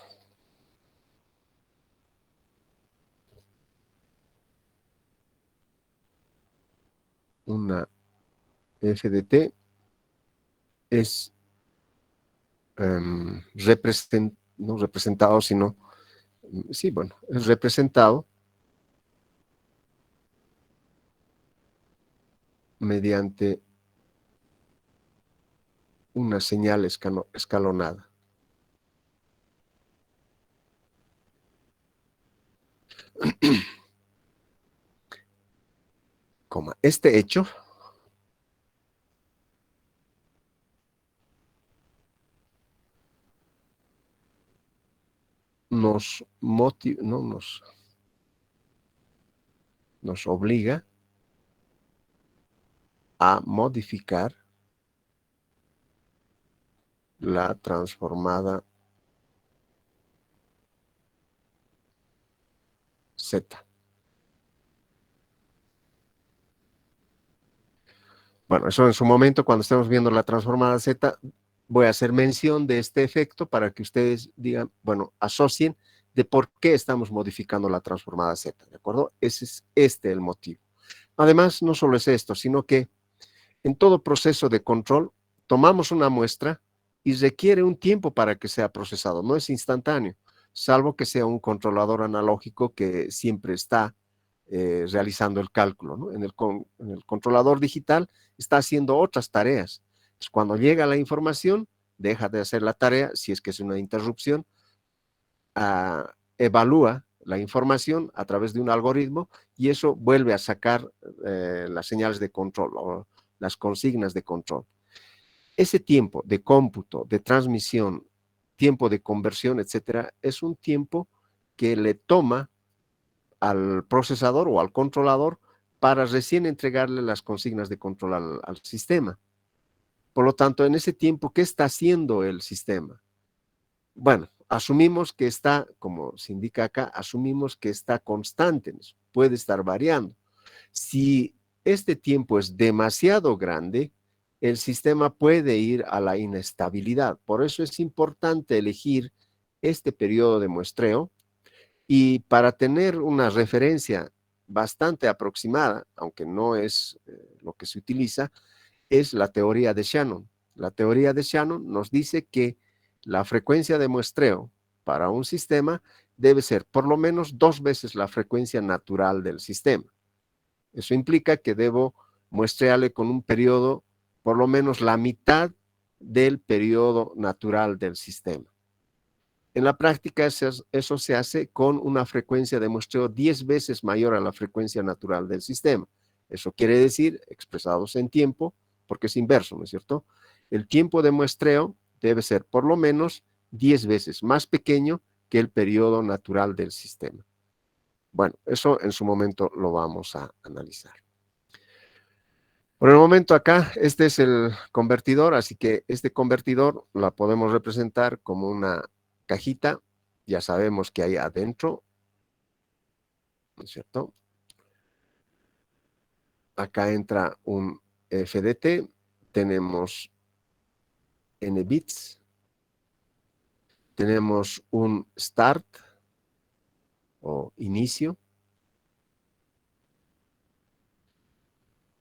una f de t es no representado, sino, sí, bueno, es representado mediante una señal escalonada. Este hecho nos obliga a modificar la transformada Z. Bueno, eso en su momento, cuando estemos viendo la transformada Z, voy a hacer mención de este efecto para que ustedes digan, bueno, asocien de por qué estamos modificando la transformada Z, ¿de acuerdo? Ese es el motivo. Además, no solo es esto, sino que en todo proceso de control, tomamos una muestra y requiere un tiempo para que sea procesado, no es instantáneo, salvo que sea un controlador analógico que siempre está realizando el cálculo, ¿no? En el controlador digital está haciendo otras tareas. Entonces, cuando llega la información, deja de hacer la tarea, si es que es una interrupción, evalúa la información a través de un algoritmo y eso vuelve a sacar las señales de control o las consignas de control. Ese tiempo de cómputo, de transmisión, tiempo de conversión, etcétera, es un tiempo que le toma al procesador o al controlador para recién entregarle las consignas de control al sistema. Por lo tanto, en ese tiempo, ¿qué está haciendo el sistema? Bueno, asumimos que está, como se indica acá, asumimos que está constante, puede estar variando. Si este tiempo es demasiado grande, el sistema puede ir a la inestabilidad. Por eso es importante elegir este periodo de muestreo y para tener una referencia bastante aproximada, aunque no es lo que se utiliza, es la teoría de Shannon. La teoría de Shannon nos dice que la frecuencia de muestreo para un sistema debe ser por lo menos 2 veces la frecuencia natural del sistema. Eso implica que debo muestrearle con un periodo por lo menos la mitad del periodo natural del sistema. En la práctica eso se hace con una frecuencia de muestreo 10 veces mayor a la frecuencia natural del sistema. Eso quiere decir, expresados en tiempo, porque es inverso, ¿no es cierto? El tiempo de muestreo debe ser por lo menos 10 veces más pequeño que el periodo natural del sistema. Bueno, eso en su momento lo vamos a analizar. Por el momento acá, este es el convertidor, así que este convertidor la podemos representar como una cajita. Ya sabemos que hay adentro, ¿no es cierto? Acá entra un FDT, tenemos N bits, tenemos un start o inicio.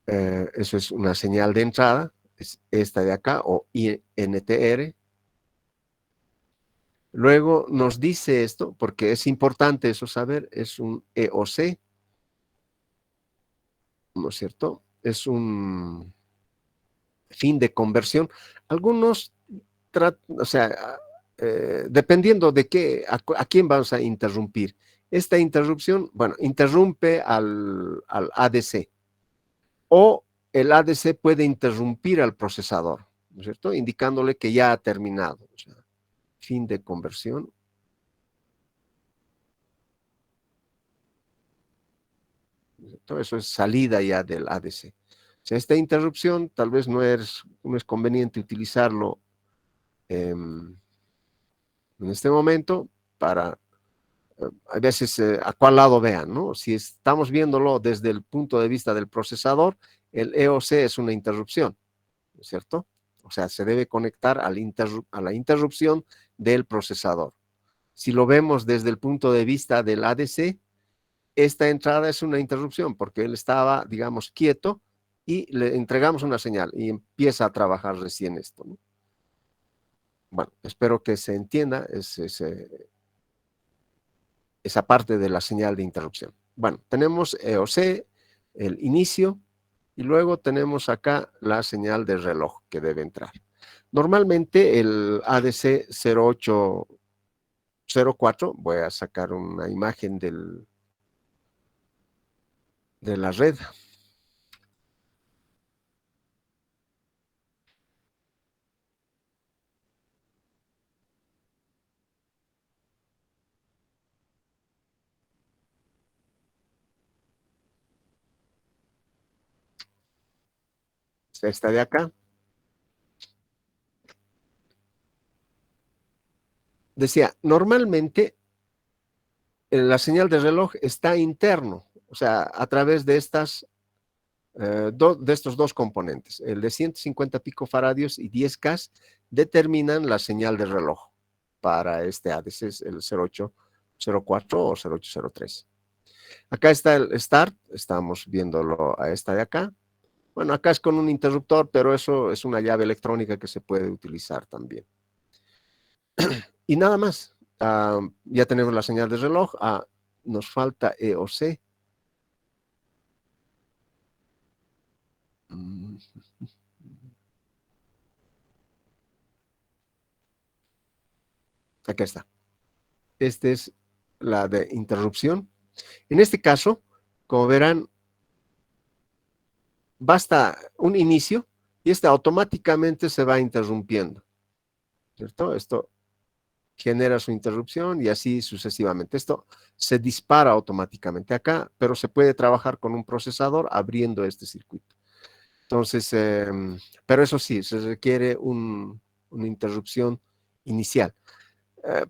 Eso es una señal de entrada, es esta de acá, o INTR. Luego nos dice esto, porque es importante eso saber, es un EOC, ¿no es cierto? Es un fin de conversión. Algunos o sea, dependiendo de a quién vamos a interrumpir. Esta interrupción, bueno, interrumpe al ADC o el ADC puede interrumpir al procesador, ¿no es cierto? Indicándole que ya ha terminado. O sea, fin de conversión. Todo eso es salida ya del ADC. O sea, esta interrupción tal vez no es conveniente utilizarlo en este momento para, a veces, a cuál lado vean, ¿no? Si estamos viéndolo desde el punto de vista del procesador, el EOC es una interrupción, ¿no es cierto? O sea, se debe conectar a la interrupción del procesador. Si lo vemos desde el punto de vista del ADC, esta entrada es una interrupción porque él estaba, digamos, quieto y le entregamos una señal y empieza a trabajar recién esto, ¿no? Bueno, espero que se entienda esa parte de la señal de interrupción. Bueno, tenemos EOC, el inicio, y luego tenemos acá la señal de reloj que debe entrar. Normalmente el ADC 0804, voy a sacar una imagen de la red. Esta de acá. Decía, normalmente la señal de reloj está interno, o sea, a través de de estos dos componentes. El de 150 picofaradios y 10K determinan la señal de reloj para este ADC, el 0804 o 0803. Acá está el start, estamos viéndolo a esta de acá. Bueno, acá es con un interruptor, pero eso es una llave electrónica que se puede utilizar también. Y nada más. Ya tenemos la señal de reloj. Nos falta EOC. Acá está. Esta es la de interrupción. En este caso, como verán, basta un inicio y este automáticamente se va interrumpiendo, ¿cierto? Esto genera su interrupción y así sucesivamente. Esto se dispara automáticamente acá, pero se puede trabajar con un procesador abriendo este circuito. Entonces, pero eso sí, se requiere una interrupción inicial.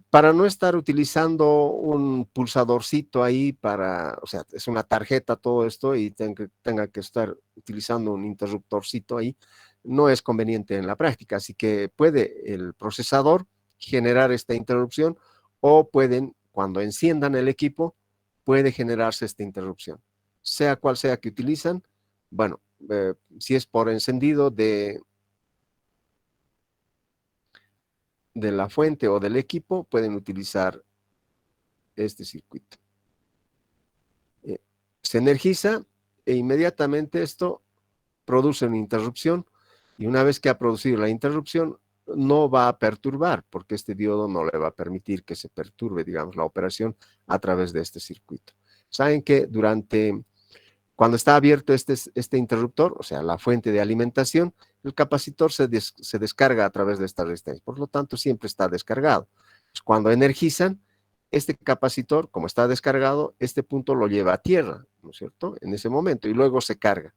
Para no estar utilizando un pulsadorcito ahí o sea, es una tarjeta todo esto y tenga que estar utilizando un interruptorcito ahí, no es conveniente en la práctica. Así que puede el procesador generar esta interrupción o pueden, cuando enciendan el equipo, puede generarse esta interrupción. Sea cual sea que utilizan, bueno, si es por encendido de la fuente o del equipo, pueden utilizar este circuito. Se energiza e inmediatamente esto produce una interrupción y una vez que ha producido la interrupción no va a perturbar porque este diodo no le va a permitir que se perturbe, digamos, la operación a través de este circuito. Saben que cuando está abierto este interruptor, o sea, la fuente de alimentación, el capacitor se descarga a través de esta resistencia, por lo tanto siempre está descargado. Cuando energizan, este capacitor, como está descargado, este punto lo lleva a tierra, ¿no es cierto? En ese momento, y luego se carga,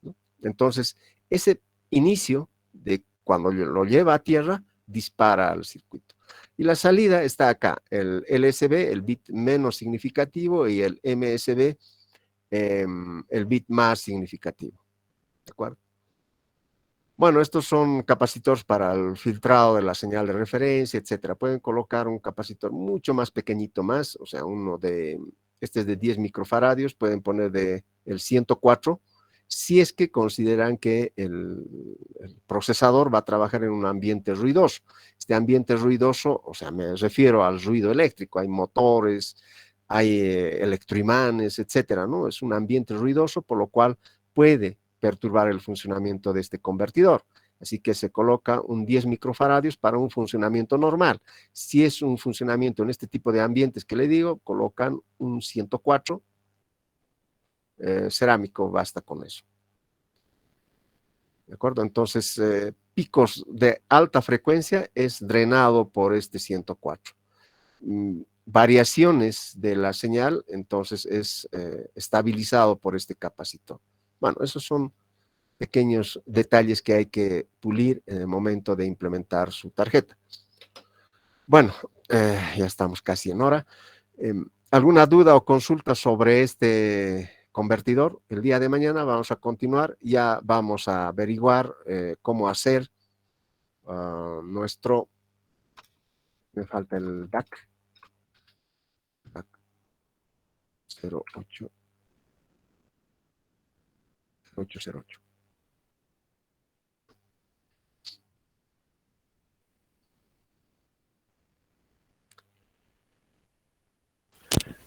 ¿no? Entonces, ese inicio de cuando lo lleva a tierra, dispara al circuito. Y la salida está acá, el LSB, el bit menos significativo, y el MSB, el bit más significativo. ¿De acuerdo? Bueno, estos son capacitores para el filtrado de la señal de referencia, etcétera. Pueden colocar un capacitor mucho más pequeñito más, o sea, este es de 10 microfaradios, pueden poner el 104, si es que consideran que el procesador va a trabajar en un ambiente ruidoso. Este ambiente ruidoso, o sea, me refiero al ruido eléctrico, hay motores, hay electroimanes, etcétera, ¿no? Es un ambiente ruidoso, por lo cual puede perturbar el funcionamiento de este convertidor. Así que se coloca un 10 microfaradios para un funcionamiento normal. Si es un funcionamiento en este tipo de ambientes que le digo, colocan un 104 cerámico, basta con eso. ¿De acuerdo? Entonces, picos de alta frecuencia es drenado por este 104. variaciones de la señal, entonces es estabilizado por este capacitor. Bueno, esos son pequeños detalles que hay que pulir en el momento de implementar su tarjeta. Bueno, ya estamos casi en hora. ¿Alguna duda o consulta sobre este convertidor? El día de mañana vamos a continuar, ya vamos a averiguar cómo hacer nuestro, me falta el DAC, 0808.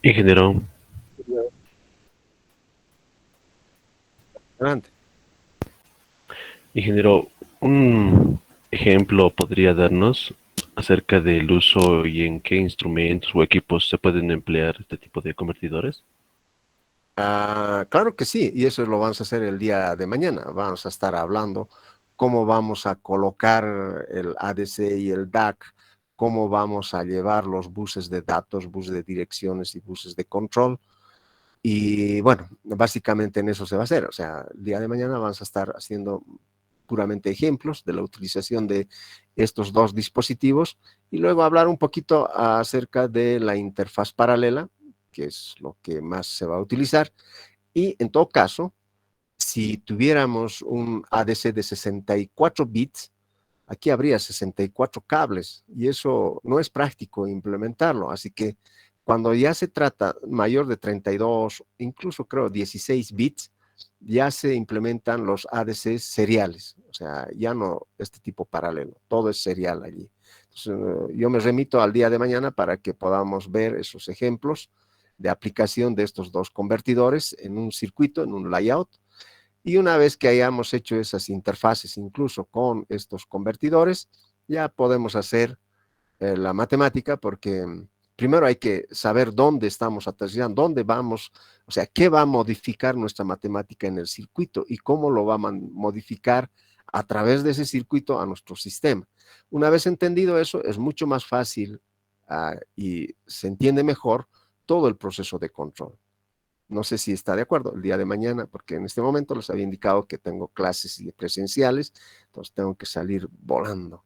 Ingeniero, Adelante. ingeniero, un ejemplo podría darnos acerca del uso y en qué instrumentos o equipos se pueden emplear este tipo de convertidores. Claro que sí, y eso lo vamos a hacer el día de mañana. Vamos a estar hablando cómo vamos a colocar el ADC y el DAC, cómo vamos a llevar los buses de datos, buses de direcciones y buses de control. Y bueno, básicamente en eso se va a hacer. O sea, el día de mañana vamos a estar haciendo puramente ejemplos de la utilización de estos dos dispositivos y luego hablar un poquito acerca de la interfaz paralela, que es lo que más se va a utilizar. Y en todo caso, si tuviéramos un ADC de 64 bits, aquí habría 64 cables y eso no es práctico implementarlo. Así que cuando ya se trata mayor de 32, incluso creo 16 bits, ya se implementan los ADCs seriales. O sea, ya no este tipo paralelo, todo es serial allí. Entonces, yo me remito al día de mañana para que podamos ver esos ejemplos de aplicación de estos dos convertidores en un circuito, en un layout. Y una vez que hayamos hecho esas interfaces incluso con estos convertidores, ya podemos hacer la matemática porque primero hay que saber dónde estamos aterrizando, dónde vamos, o sea, qué va a modificar nuestra matemática en el circuito y cómo lo va a modificar a través de ese circuito a nuestro sistema. Una vez entendido eso, es mucho más fácil y se entiende mejor todo el proceso de control. No sé si está de acuerdo el día de mañana, porque en este momento les había indicado que tengo clases presenciales, entonces tengo que salir volando.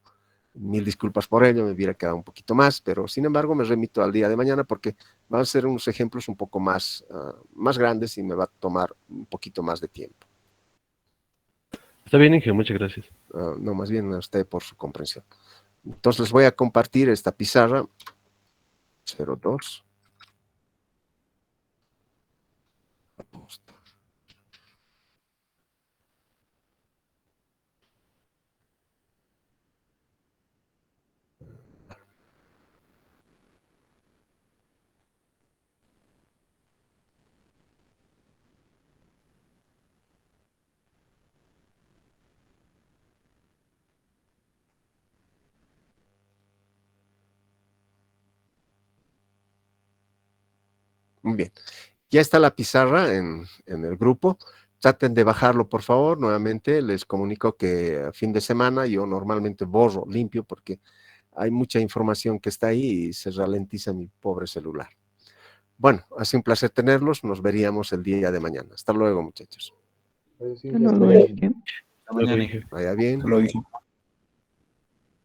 Mil disculpas por ello, me hubiera quedado un poquito más, pero sin embargo me remito al día de mañana porque van a ser unos ejemplos un poco más, más grandes y me va a tomar un poquito más de tiempo. Está bien, ingeniero, muchas gracias. No, más bien a usted por su comprensión. Entonces les voy a compartir esta pizarra 02. Muy bien. Ya está la pizarra en el grupo. Traten de bajarlo, por favor. Nuevamente les comunico que a fin de semana yo normalmente borro, limpio, porque hay mucha información que está ahí y se ralentiza mi pobre celular. Bueno, ha sido un placer tenerlos. Nos veríamos el día de mañana. Hasta luego, muchachos. Hasta luego, ingeniero. Hasta luego, ingeniero. Vaya bien. Hasta luego, ingeniero.